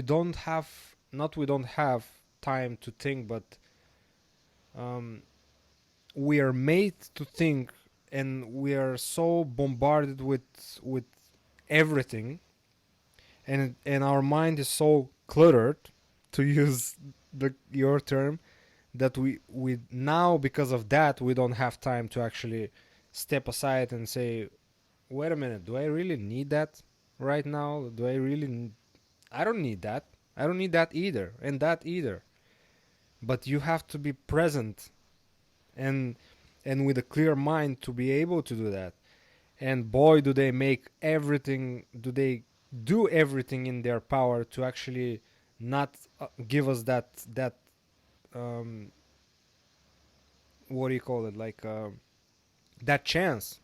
don't have, not we don't have time to think, but um, we are made to think, and we are so bombarded with everything, and our mind is so cluttered, to use your term, that we now, because of that, we don't have time to actually step aside and say, wait a minute, do I really need that right now? Do I really I don't need that. I don't need that either, and that either. But you have to be present, and with a clear mind to be able to do that. And boy, do they make everything, do they do everything in their power to actually not give us that um, what do you call it, like that chance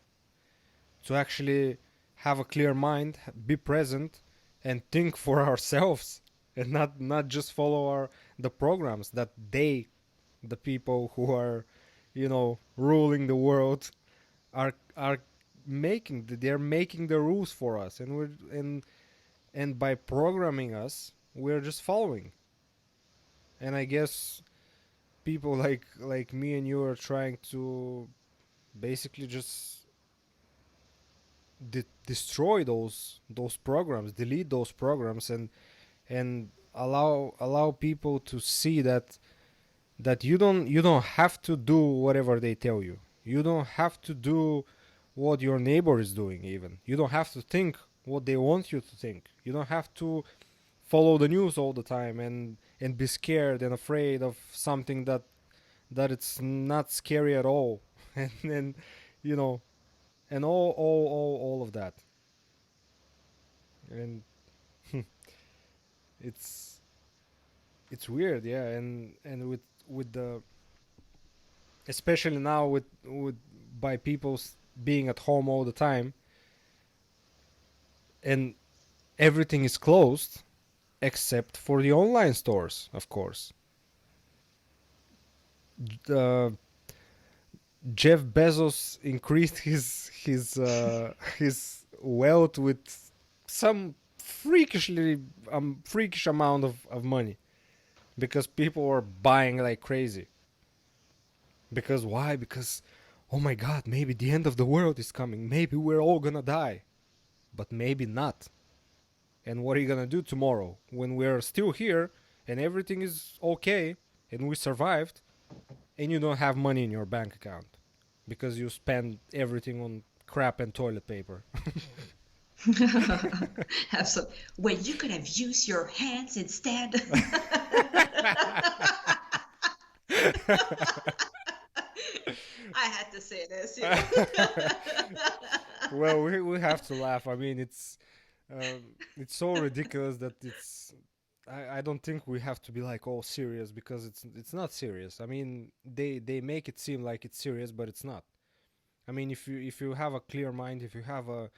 to actually have a clear mind, be present, and think for ourselves, and not just follow the programs that the people who are ruling the world are making. They're making the rules for us, and by programming us, we're just following. And I guess people like me and you are trying to basically just destroy those programs, delete those programs, and allow people to see that you don't have to do whatever they tell you. You don't have to do what your neighbor is doing. Even you don't have to think what they want you to think. You don't have to follow the news all the time and be scared and afraid of something that it's not scary at all. And you know and all of that. And it's it's weird, yeah. And with the, especially now, with by people being at home all the time, and everything is closed except for the online stores, of course. uh, Jeff Bezos increased his his wealth with some freakish amount of money because people were buying like crazy. Because why? Because oh my god, maybe the end of the world is coming. Maybe we're all gonna die, but maybe not. And what are you gonna do tomorrow when we're still here and everything is okay and we survived and you don't have money in your bank account because you spend everything on crap and toilet paper? Absolutely. Wait, you could have used your hands instead. I had to say this. Well, we have to laugh. I mean, it's so ridiculous that I don't think we have to be like all serious because it's not serious. I mean, they make it seem like it's serious, but it's not. I mean, if you have a clear mind, if you have a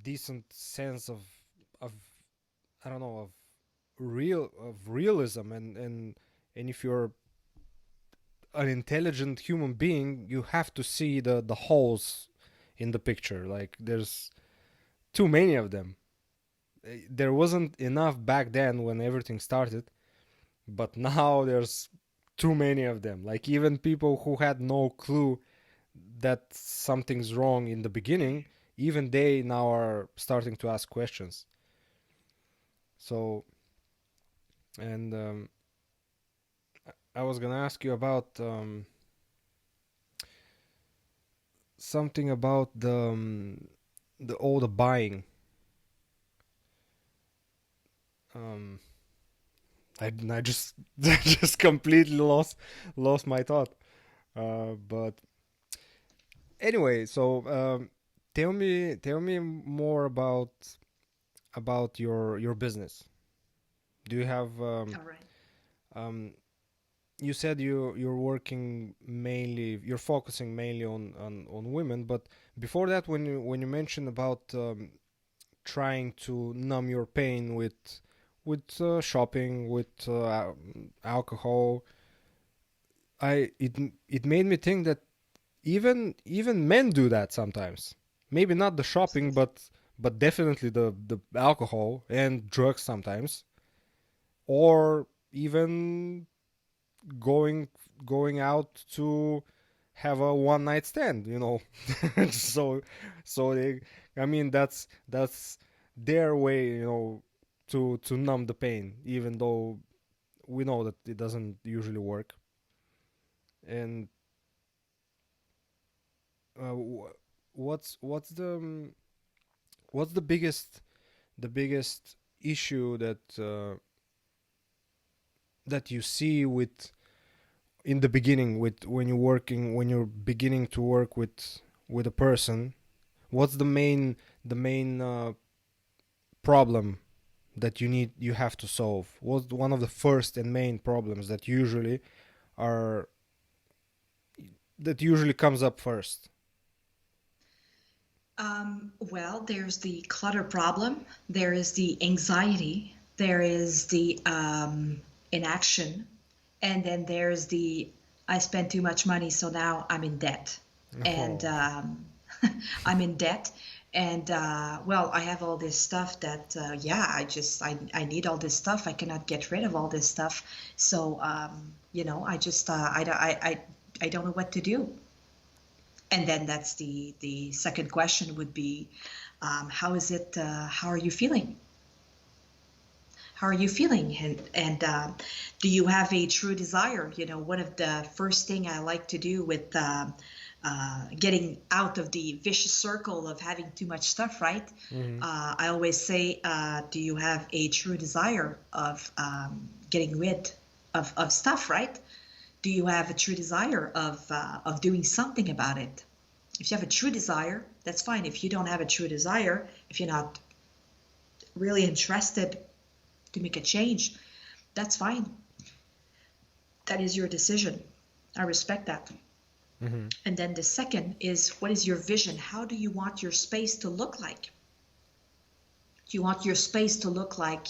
decent sense of I don't know, of realism, and if you're an intelligent human being, you have to see the holes in the picture. Like there's too many of them. There wasn't enough back then when everything started, but now there's too many of them. Like even people who had no clue that something's wrong in the beginning, even they now are starting to ask questions. So, and I was gonna ask you about something about the all the buying. Um, I just I just completely lost my thought. But anyway, so tell me more about your business. Do you have All right. um you said you're working mainly, you're focusing mainly on women, but before that, when you mentioned about trying to numb your pain with shopping, with alcohol, it made me think that even men do that sometimes. Maybe not the shopping, but definitely the alcohol and drugs sometimes, or even going going out to have a one night stand. so they, I mean, that's their way, to numb the pain, even though we know that it doesn't usually work. And uh, what's the biggest issue that you see with in the beginning, with when you're beginning to work with a person? What's the main problem that you have to solve? What's one of the first and main problems are that usually comes up first? Well, there's the clutter problem, there is the anxiety, there is the inaction, and then there's the I spent too much money, so now I'm in debt. And Oh. I'm in debt. And well, I have all this stuff that, yeah, I need all this stuff. I cannot get rid of all this stuff. So, I just, I don't know what to do. And then that's the second question would be, how is it? How are you feeling? How are you feeling? And do you have a true desire? One of the first thing I like to do with getting out of the vicious circle of having too much stuff, right? Hmm. I always say, do you have a true desire of getting rid of stuff, right? Do you have a true desire of doing something about it? If you have a true desire, that's fine. If you don't have a true desire, if you're not really interested to make a change, that's fine. That is your decision. I respect that. Hmm. And then the second is, what is your vision? How do you want your space to look like? Do you want your space to look like,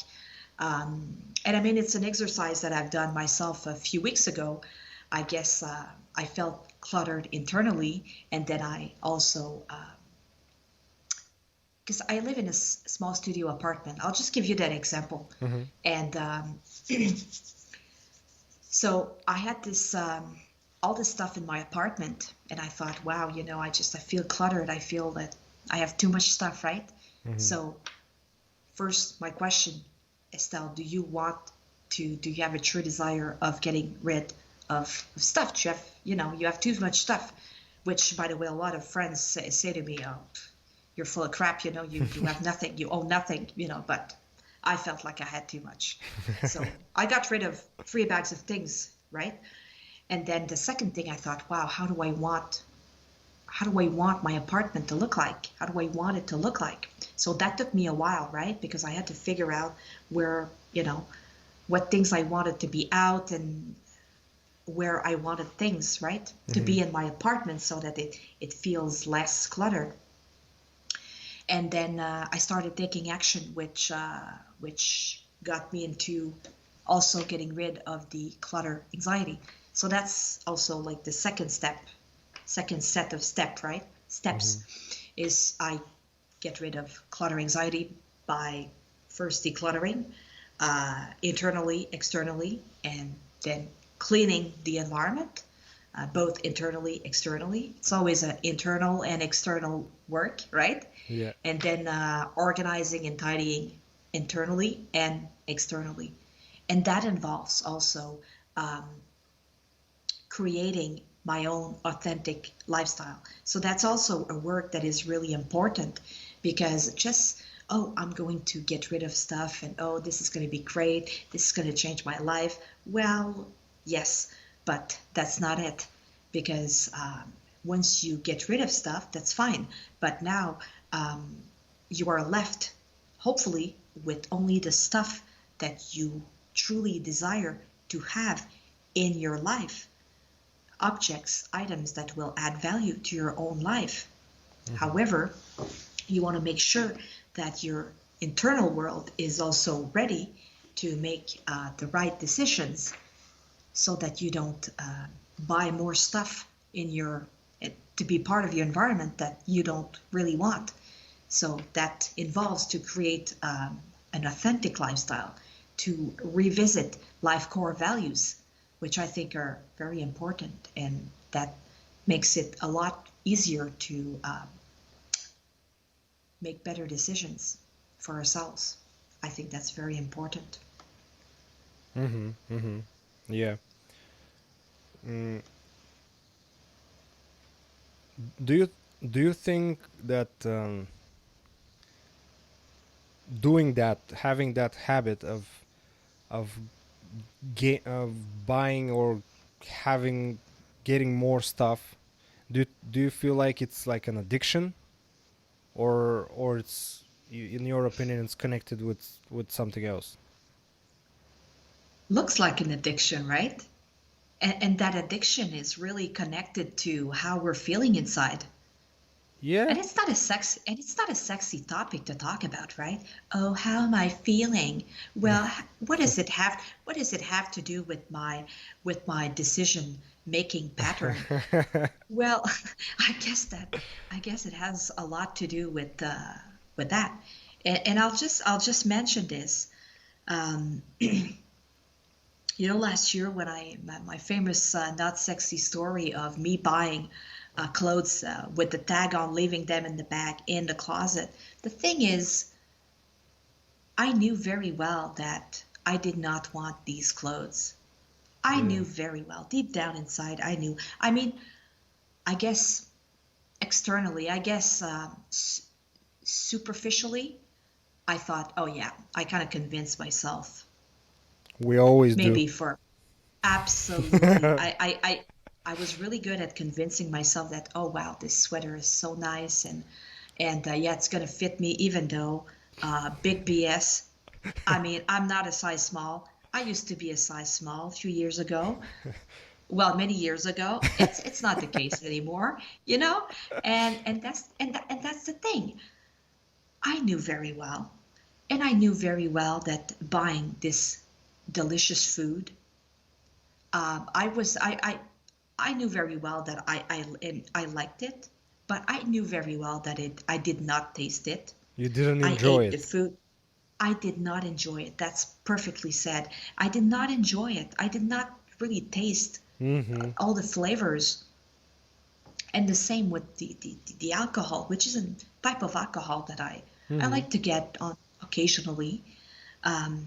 and I mean, it's an exercise that I've done myself a few weeks ago. I guess I felt cluttered internally, and then I also because I live in a small studio apartment. I'll just give you that example. Mm-hmm. And so I had this all this stuff in my apartment, and I thought, wow, I feel cluttered. I feel that I have too much stuff, right? Mm-hmm. So first, my question, Estelle, do you have a true desire of getting rid of stuff? Do you have too much stuff, which, by the way, a lot of friends say to me, oh, you're full of crap, you have nothing, you own nothing, but I felt like I had too much. So I got rid of 3 bags of things, right? And then the second thing I thought, wow, how do I want my apartment to look like? How do I want it to look like? So that took me a while, right? Because I had to figure out where, what things I wanted to be out and where I wanted things, right? To Mm-hmm. be in my apartment so that it feels less cluttered. And then I started taking action, which got me into also getting rid of the clutter anxiety. So that's also like the second set of Mm-hmm. steps is I get rid of clutter anxiety by first decluttering internally, externally, and then cleaning the environment, both internally, externally. It's always an internal and external work, right? Yeah. And then organizing and tidying internally and externally. And that involves also um, creating my own authentic lifestyle. So that's also a work that is really important because just, oh, I'm going to get rid of stuff and oh, this is going to be great. This is going to change my life. Well, yes, but that's not it because once you get rid of stuff, that's fine. But now um, you are left, hopefully, with only the stuff that you truly desire to have in your life, objects, items that will add value to your own life. Mm-hmm. However, you want to make sure that your internal world is also ready to make the right decisions so that you don't buy more stuff in your to be part of your environment that you don't really want. So that involves to create an authentic lifestyle, to revisit life core values, which I think are very important, and that makes it a lot easier to make better decisions for ourselves. I think that's very important. Mm-hmm. Mm-hmm. Yeah. Mm, do you do you think that doing that, having that habit of of buying or having getting more stuff, do you feel like it's like an addiction, or it's in your opinion it's connected with something else? Looks like an addiction, right? And that addiction is really connected to how we're feeling inside. Yeah. And it's not a sexy topic to talk about, right? Oh, how am I feeling? Well, what does it have to do with my decision making pattern? Well, I guess that I guess it has a lot to do with that. And I'll just mention this. Um, last year when my famous not sexy story of me buying clothes with the tag on, leaving them in the bag in the closet. The thing is, I knew very well that I did not want these clothes. I Yeah. knew very well, deep down inside, I knew. I mean, I guess externally, I guess superficially, I thought, oh yeah, I kind of convinced myself. We always do. Maybe for absolutely. I was really good at convincing myself that, oh wow, this sweater is so nice and yeah, it's gonna fit me even though big BS. I mean, I'm not a size small. I used to be a size small a few years ago. Well, many years ago. It's not the case anymore, you know? And that's the thing. I knew very well. And I knew very well that buying this delicious food, I knew very well that I liked it, but I knew very well that I did not taste it. You didn't I enjoy ate the it. food. I did not enjoy it. That's perfectly said. I did not enjoy it. I did not really taste Mm-hmm. all the flavors. And the same with the alcohol, which is a type of alcohol that I Mm-hmm. like to get on occasionally. Um,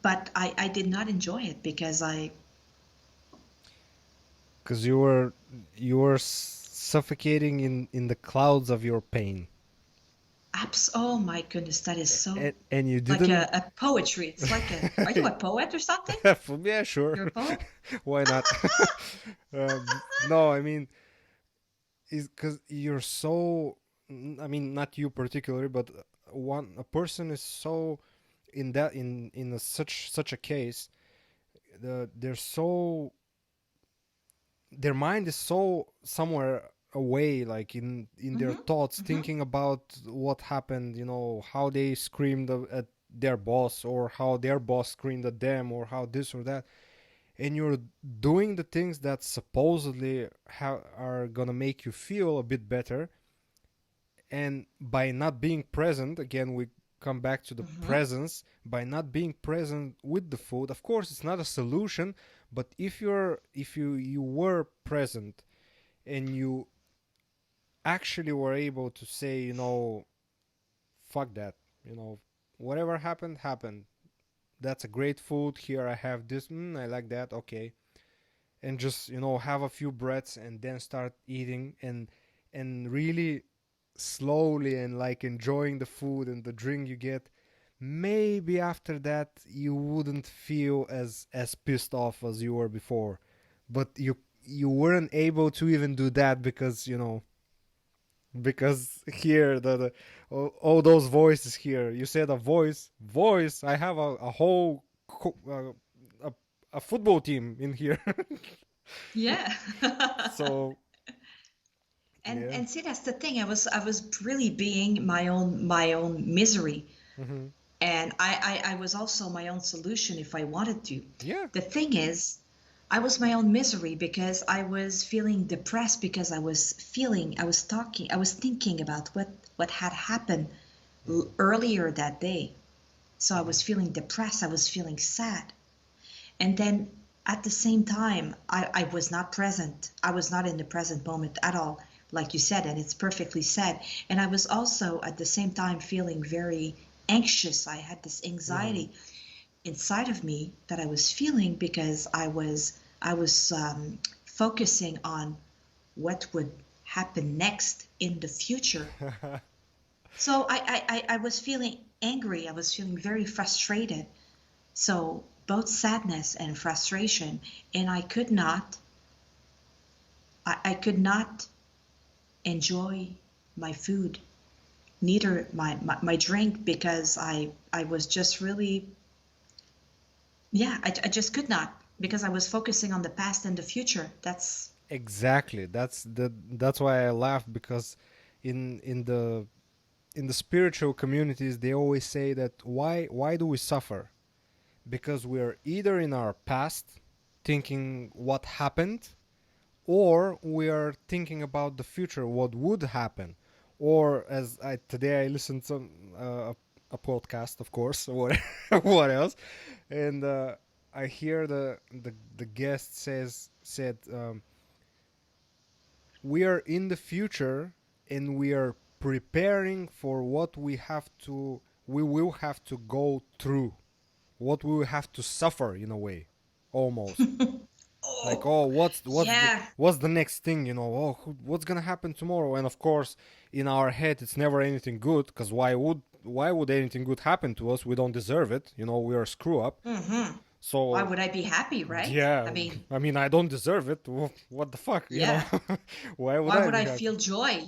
but I did not enjoy it because I Because you were suffocating in the clouds of your pain, oh my goodness, that is so and you like didn't. a poetry. It's like a, are you a poet or something? Yeah, sure. You're a poet? Why not? No, I mean, is because you're so. I mean, not you particularly, but a person is so in such a case. They're so their mind is so somewhere away, like in their Mm-hmm. thoughts, Mm-hmm. thinking about what happened, how they screamed at their boss, or how their boss screamed at them, or how this or that, and you're doing the things that supposedly are gonna make you feel a bit better, and by not being present, again we come back to the Mm-hmm. presence. By not being present with the food, of course it's not a solution, but if you were present, and you actually were able to say, fuck that, whatever happened happened, that's a great food, here I have this, I like that, okay, and just have a few breaths and then start eating, and really slowly, and like enjoying the food and the drink you get, maybe after that you wouldn't feel as pissed off as you were before. But you weren't able to even do that because here all those voices here. You said a voice. I have a whole a football team in here. Yeah. So And yeah. and see, that's the thing. I was really being my own misery. Hmm. And I was also my own solution if I wanted to. Yeah. The thing is, I was my own misery because I was feeling depressed because I was thinking about what had happened Hmm. earlier that day. So I Hmm. was feeling depressed, I was feeling sad. And then at the same time, I was not present. I was not in the present moment at all, like you said, and it's perfectly said. And I was also at the same time feeling very anxious. I had this Hmm. anxiety inside of me that I was feeling because I was focusing on what would happen next in the future. So I was feeling angry. I was feeling very frustrated. So both sadness and frustration, and I could not enjoy my food, neither my drink, because I was just really, yeah, I just could not because I was focusing on the past and the future. That's Exactly. That's why I laugh, because in the spiritual communities they always say that why do we suffer? Because we're either in our past thinking what happened, or we are thinking about the future, what would happen. Or as I today I listened to a podcast, of course, what what else, and I hear the guest said, we are in the future, and we are preparing for what we will have to go through, what we will have to suffer, in a way, almost. Like, oh oh, yeah. what's the next thing, oh, what's gonna happen tomorrow? And of course, in our head it's never anything good, because why would anything good happen to us? We don't deserve it, we are a screw up. Mm-hmm. Why So would I be happy, right? I yeah, mean, I mean, I don't deserve it. What the fuck, yeah. why would Why I would be I happy? feel joy,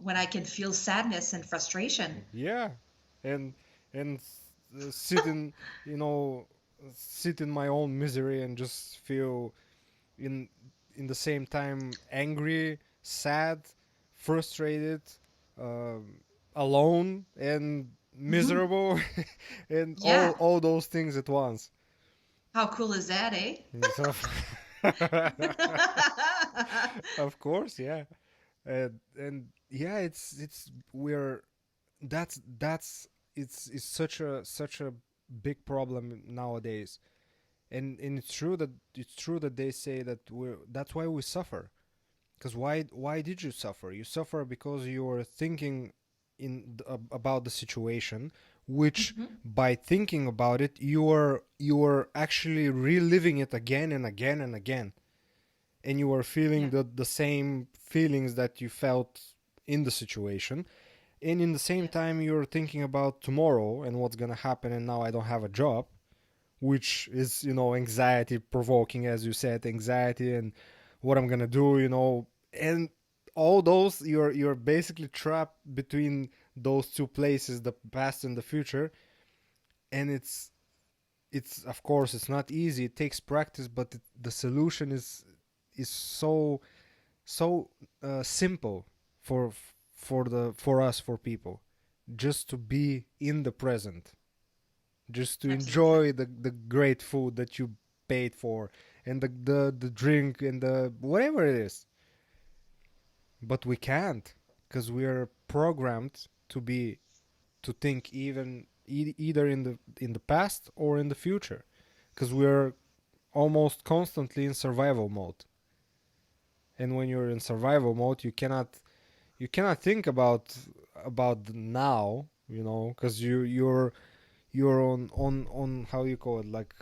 when I can feel sadness and frustration? Yeah, and and sit in, you know sit in my own misery, and just feel in in the same time angry, sad, frustrated, alone, and Hmm. miserable, and all Yeah. all those things at once. How cool is that, eh? So, of course, yeah. And yeah, it's we're that's it's such a big problem nowadays. And it's true that they say that we're that's why we suffer. Because why did you suffer? You suffer because you were thinking about the situation, which Hmm. by thinking about it, you were actually reliving it again and again and again, and you were feeling Yeah, the same feelings that you felt in the situation, and in the same yeah, time you're thinking about tomorrow and what's gonna happen, and now I don't have a job, which is, anxiety provoking, as you said, anxiety and what I'm gonna do, and all those, you're basically trapped between those two places, the past and the future. And it's of course it's not easy, it takes practice, but the solution is so simple for for us, for people, just to be in the present, just to absolutely. enjoy the great food that you paid for, and the drink and the whatever it is. But we can't, because we are programmed to think even either in the past or in the future, because we're almost constantly in survival mode. And when you're in survival mode, you cannot think about the now, because you're on how you call it, like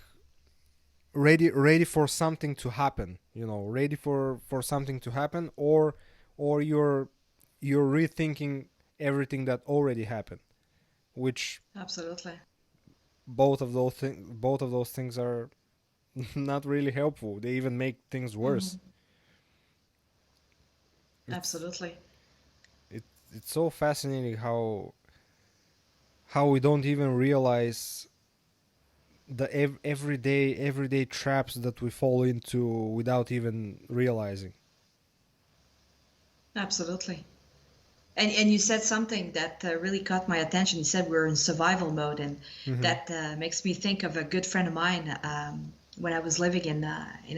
ready for something to happen, ready for something to happen, or you're rethinking everything that already happened, which Absolutely. both of those things are not really helpful. They even make things worse. Hmm. it's Absolutely. it, it's so fascinating how we don't even realize the everyday traps that we fall into without even realizing. Absolutely. And you said something that really caught my attention. You said we're in survival mode, and Hmm. that makes me think of a good friend of mine. When I was living in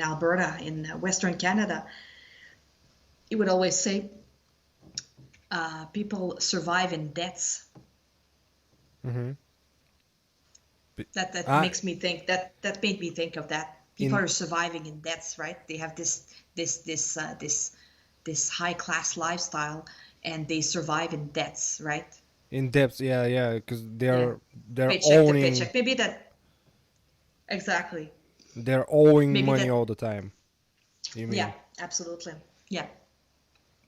Alberta, in Western Canada, he would always say, "People survive in debts." Hmm. That Ah, makes me think. That made me think of that. People in are surviving in debts, right? They have this high class lifestyle, and they survive in debts, right? in depth, yeah, yeah, because Yeah, they're paycheck to owning paycheck. Maybe that exactly. they're owing Maybe money all that. the time. You Yeah, mean? absolutely. Yeah,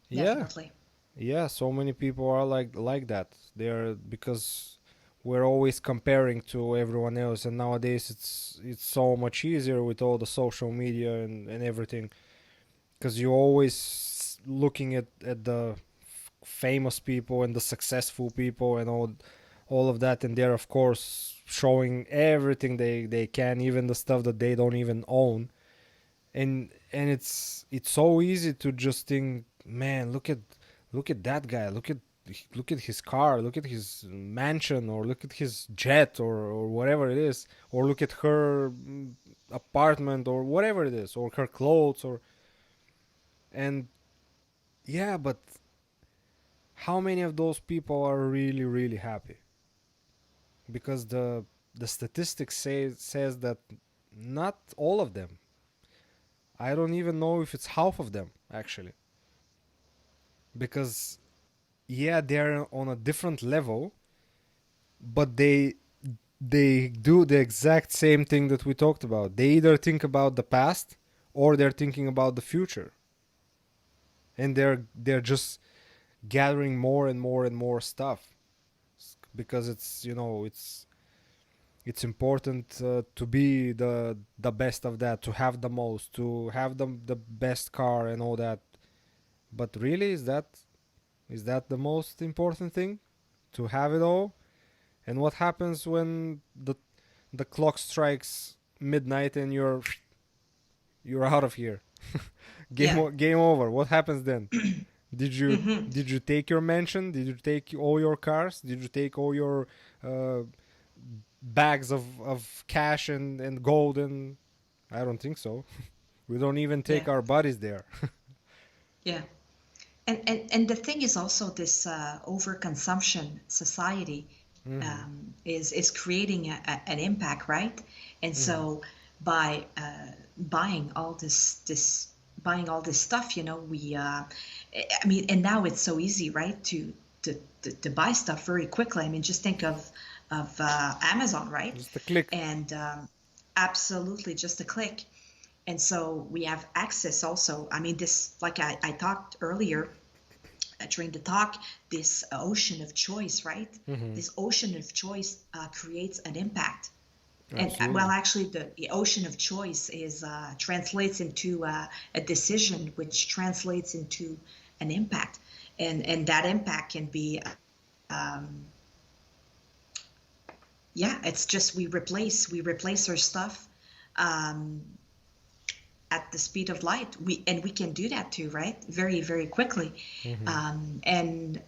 Yeah, definitely. yeah. So many people are like that. They're because we're always comparing to everyone else, and nowadays it's so much easier with all the social media and everything, because you're always looking at the famous people and the successful people and all of that, and they're of course showing everything they can, even the stuff that they don't even own. And it's so easy to just think, man, look at that guy, look at his car, look at his mansion, or look at his jet, or whatever it is, or look at her apartment, or whatever it is, or her clothes, or and yeah, but how many of those people are really really happy? Because the statistics says that not all of them. I don't even know if it's half of them, actually. Because yeah, they're on a different level, but they do the exact same thing that we talked about. They either think about the past or they're thinking about the future, and they're just gathering more and more and more stuff, because it's important to be the best of that, to have the most, to have the best car and all that. But really, is that the most important thing, to have it all? And what happens when the clock strikes midnight and you're out of here? Yeah. Game over. What happens then? Did you Hmm. did you take your mansion? Did you take all your cars? Did you take all your uh, bags of cash and gold? And I don't think so. We don't even take Yeah. our bodies there. Yeah. And the thing is also this overconsumption society Mm-hmm. is creating an impact, right? And Mm-hmm. so by buying all this buying all this stuff, you know, I mean, and now it's so easy, right, to buy stuff very quickly. I mean, just think of Amazon, right? Just a click. And absolutely just a click. And so we have access also. I mean, this, like I talked earlier, during the talk, this ocean of choice, right? Mm-hmm. This ocean of choice creates an impact. And well, Absolutely. actually, the ocean of choice is translates into a decision, which translates into an impact, and that impact can be, um, yeah, it's just we replace our stuff um, at the speed of light. We can do that too, right? Very very quickly, Mm-hmm. and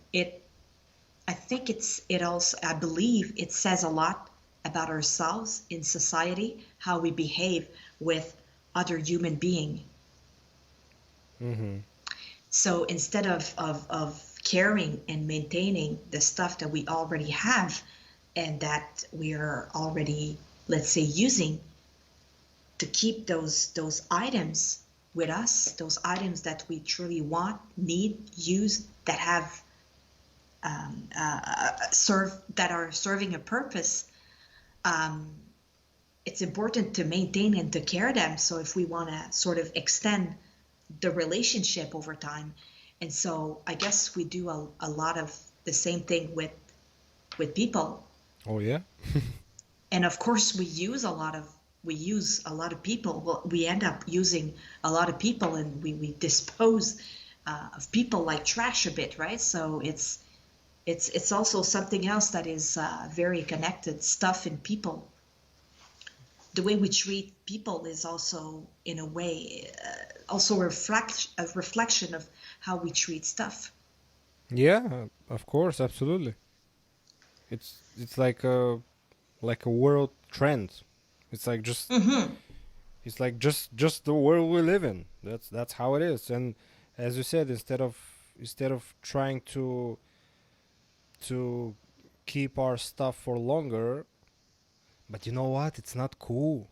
I think it also, I believe it says a lot about ourselves in society, how we behave with other human being. Mm-hmm. So instead of caring and maintaining the stuff that we already have and that we are already, let's say, using, to keep those items with us, those items that we truly want, need, use, that have serve that are serving a purpose, um, it's important to maintain and to care them. So if we want to sort of extend the relationship over time, and so I guess we do a lot of the same thing with people. Oh yeah. And of course we use a lot of people. Well, we end up using a lot of people, and we dispose of people like trash a bit, right? So it's also something else that is very connected, stuff and people. The way we treat people is also, in a way, also a reflection of how we treat stuff. Yeah, of course, absolutely. It's like a world trend. It's like just Mm-hmm. it's like just the world we live in. That's how it is. And as you said, instead of trying to keep our stuff for longer, but you know what? It's not cool.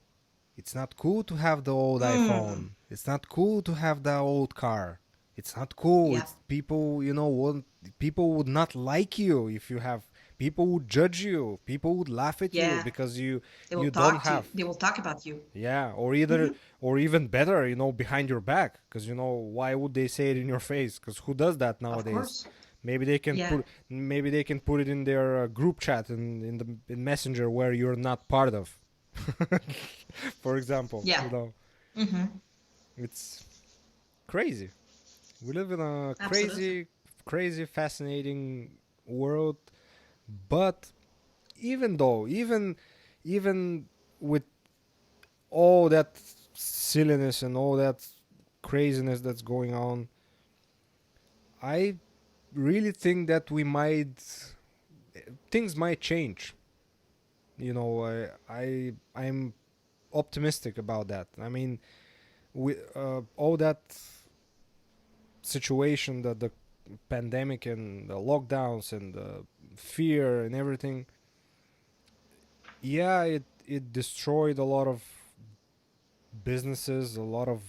It's not cool to have the old Mm. iPhone. It's not cool to have the old car. It's not cool. Yeah. It's people, won't people would not like you if you have people would judge you. People would laugh at you Yeah. because They will you don't talk to you. have. They will talk about you. Yeah, Mm-hmm. or even better, behind your back, because why would they say it in your face? Because who does that Of nowadays? course. Maybe they can Yeah. put it in their group chat in Messenger where you're not part of. For example, Yeah. Mm-hmm. it's crazy. We live in a Absolutely. crazy, fascinating world. But even with all that silliness and all that craziness that's going on, I really think that things might change. I'm optimistic about that. I mean, with all that situation, that the pandemic and the lockdowns and the fear and everything, yeah, it destroyed a lot of businesses, a lot of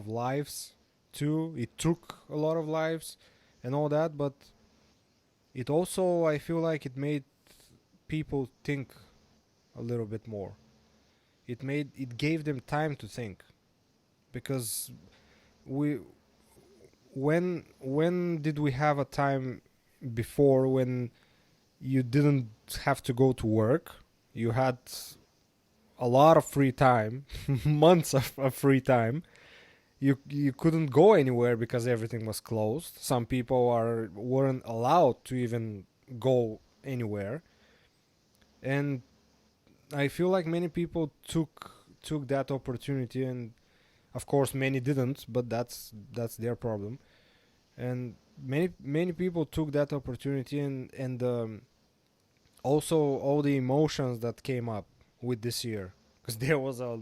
lives too. It took a lot of lives and all that, but it also, I feel like, it made people think a little bit more. It gave them time to think, because we when did we have a time before when you didn't have to go to work? You had a lot of free time, months of free time. You couldn't go anywhere because everything was closed. Some people weren't allowed to even go anywhere, and I feel like many people took that opportunity, and of course many didn't, but that's their problem. And many people took that opportunity, and also all the emotions that came up with this year, because there was a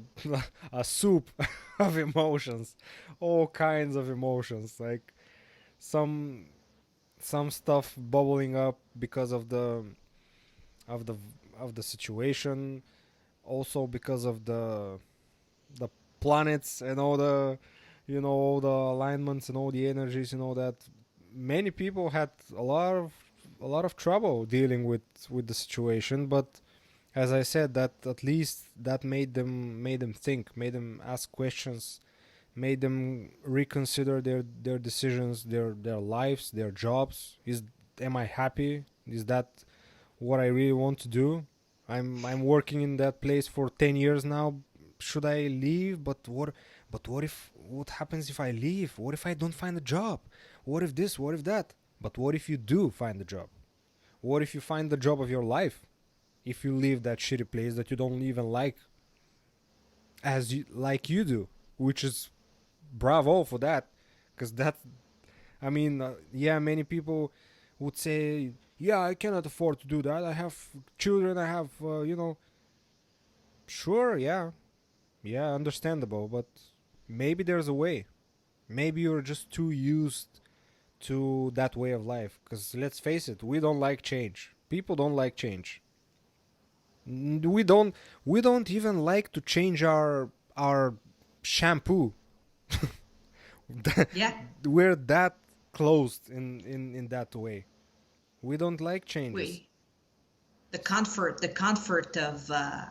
a soup of emotions, all kinds of emotions. Like, some some stuff bubbling up because of the of the situation, also because of the planets and all the, all the alignments and all the energies, that many people had a lot of trouble dealing with the situation. But as I said, that at least that made them think, made them ask questions, made them reconsider their decisions, their lives, their jobs. Am I happy? Is that what I really want to do? I'm working in that place for 10 years now. Should I leave? What happens if I leave? What if I don't find a job? What if this? What if that? But what if you do find a job? What if you find the job of your life? If you leave that shitty place that you don't even like, like you do, which is bravo for that, because that, I mean, yeah, many people would say, yeah, I cannot afford to do that. I have children. I have, sure, yeah, yeah, understandable. But maybe there's a way. Maybe you're just too used to that way of life. Because let's face it, we don't like change. People don't like change. We don't. We don't even like to change our shampoo. Yeah, We're that closed in that way. We don't like changes. we the comfort of the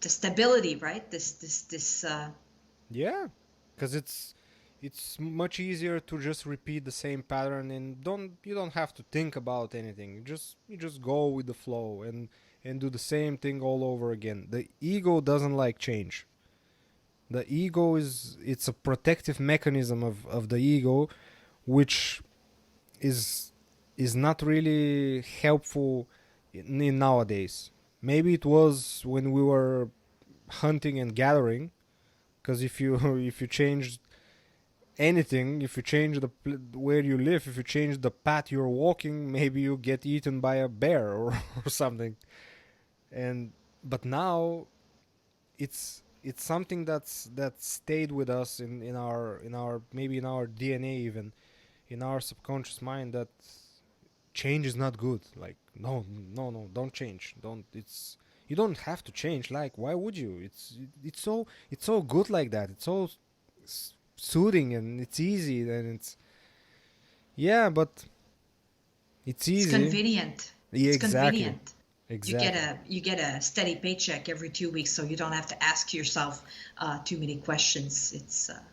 stability, right? This. Yeah, because it's much easier to just repeat the same pattern, and you don't have to think about anything. You just go with the flow and do the same thing all over again. The ego doesn't like change. The ego it's a protective mechanism of the ego, which is is not really helpful in nowadays. Maybe it was when we were hunting and gathering, because if you if you change anything, if you change where you live, if you change the path you're walking, maybe you get eaten by a bear or something. And but now it's something that stayed with us in our maybe in our DNA, even in our subconscious mind, that change is not good. Like, no, no, no, don't change. Don't it's You don't have to change. Like, why would you? It's so good like that. It's so soothing and it's easy and it's, yeah, but it's It's easy. convenient. Yeah, It's exactly. convenient. Exactly. You get a steady paycheck every 2 weeks, so you don't have to ask yourself too many questions.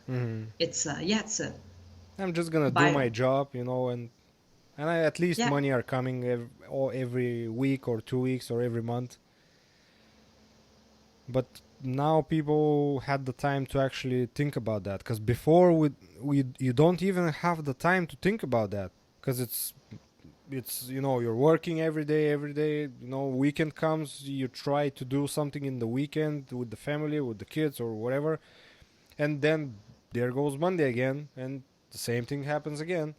Hmm. Yeah, it's a I'm just gonna do vital. my job, and I, at least Yeah. money are coming every week or 2 weeks or every month. But now people had the time to actually think about that, because before we you don't even have the time to think about that, because it's you're working every day, weekend comes, you try to do something in the weekend with the family, with the kids or whatever, and then there goes Monday again, and the same thing happens again,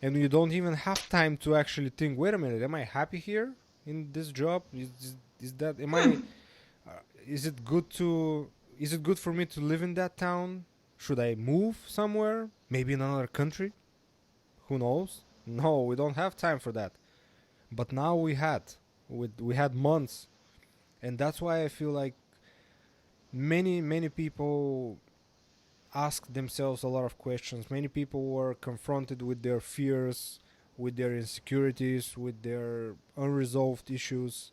and you don't even have time to actually think, wait a minute, am I happy here in this job? Is that am I Hmm. uh, is it good to is it good for me to live in that town? Should I move somewhere, maybe in another country? Who knows? No, we don't have time for that. But now we had months, and that's why I feel like many people ask themselves a lot of questions. Many people were confronted with their fears, with their insecurities, with their unresolved issues,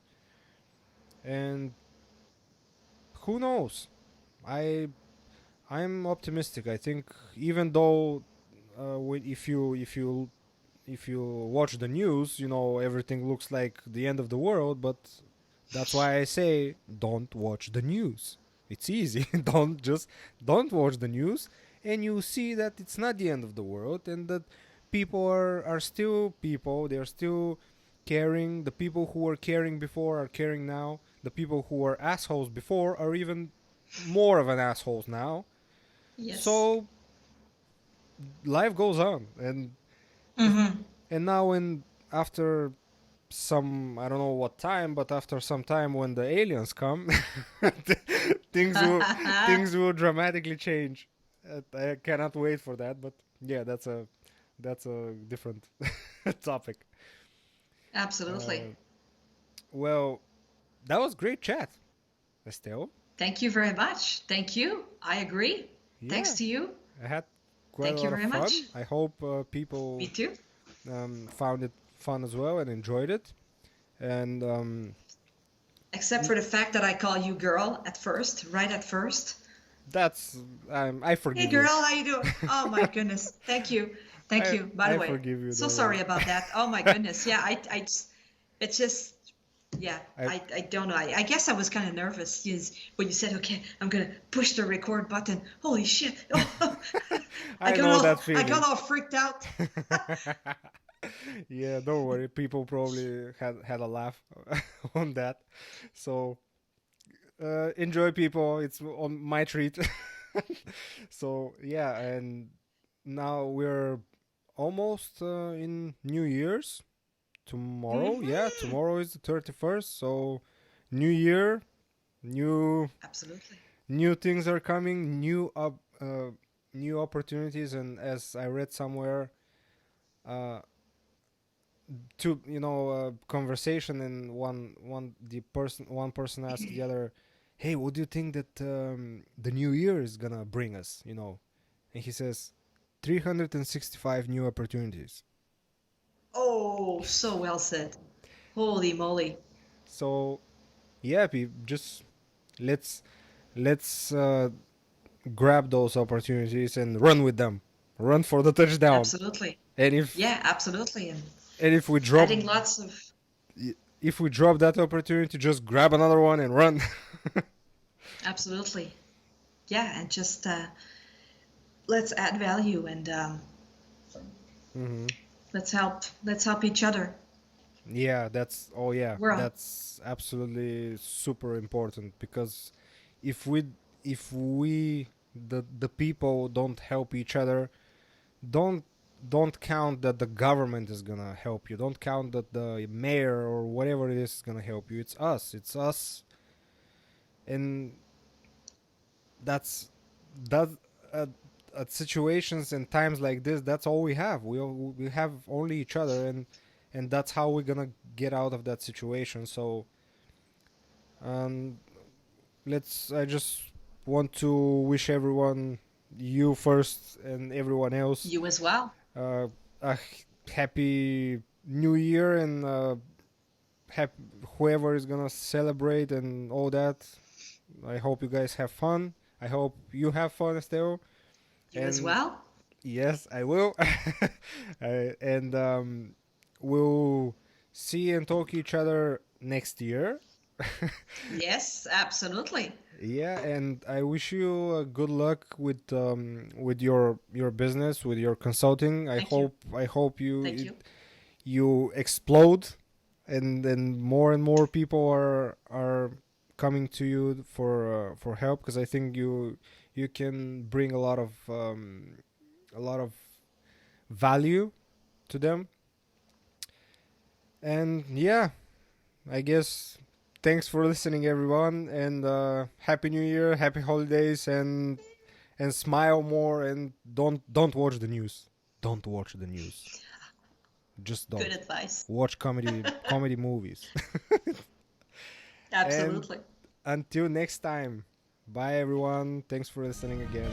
and who knows? I I'm optimistic. I think, even though if you watch the news, everything looks like the end of the world. But that's why I say, don't watch the news. It's easy. Don't watch the news, and you see that it's not the end of the world, and that people are still people. They're still caring. The people who were caring before are caring now. The people who were assholes before are even more of an assholes now. Yes. So life goes on, Hmm. and now, when after some, I don't know what time, but after some time, when the aliens come, things will things will dramatically change. I cannot wait for that, but Yeah, that's a different topic. Absolutely. Uh, well, that was great chat, Estelle. Thank you very much. Thank you. I agree. Thanks Yeah, to you. I had quite a Thank you lot of very much. fun. I hope Me people too. found it fun as well and enjoyed it. And Except for the fact that I call you girl at first, right at first. that's I Hey forgive girl, you. how you doing? Oh my goodness. Thank you. Thank you. By the I way, forgive you. so Don't sorry worry. about that. Oh my goodness. Yeah, it's just, yeah, I I don't know. I guess I was kind of nervous when you said, okay, I'm gonna push the record button. Holy shit. Oh, I know that I got feeling. all freaked out. Yeah, don't worry. People probably had a laugh on that. So enjoy, people. It's on my treat. So yeah, and now we're almost in New Year's. Tomorrow, yeah, Hmm. tomorrow is the 31st. So New Year, new Absolutely. new things are coming, new opportunities, and as I read somewhere, uh, two conversation, and one person asked the other, hey, what do you think that the new year is gonna bring us, and he says 365 new opportunities. Oh, so well said. Holy moly. So yeah, just let's let's grab those opportunities and run with them, run for the touchdown. Absolutely. and if Yeah, absolutely. And and if we drop adding lots of, if we drop that opportunity, just grab another one and run. absolutely. Yeah, and just let's add value and Hmm. let's help each other. Yeah, that's oh yeah, We're all, that's absolutely super important, because if we the people don't help each other, don't don't count that the government is gonna help you. Don't count that the mayor or whatever it is gonna help you. It's us. It's us, and that's that. At situations and times like this, that's all we have. We have only each other, and that's how we're gonna get out of that situation. So um, let's. I just want to wish everyone, you first and everyone else, you as well. uh, a happy New Year, and whoever is gonna celebrate and all that. I hope you guys have fun. I hope you have fun, Estelle. You as And well. yes, I will. And we'll see and talk to each other next year. Yes, absolutely. Yeah, and I wish you good luck with your business, with your consulting. Thank you. I hope Thank you. you explode, and more people are coming to you for help, because I think you can bring a lot of value to them. And yeah, I guess thanks for listening, everyone, and happy New Year, happy holidays, and smile more, and don't watch the news. Don't watch the news. Just Good don't. advice. Watch comedy movies. And Absolutely. until next time, bye everyone. Thanks for listening again.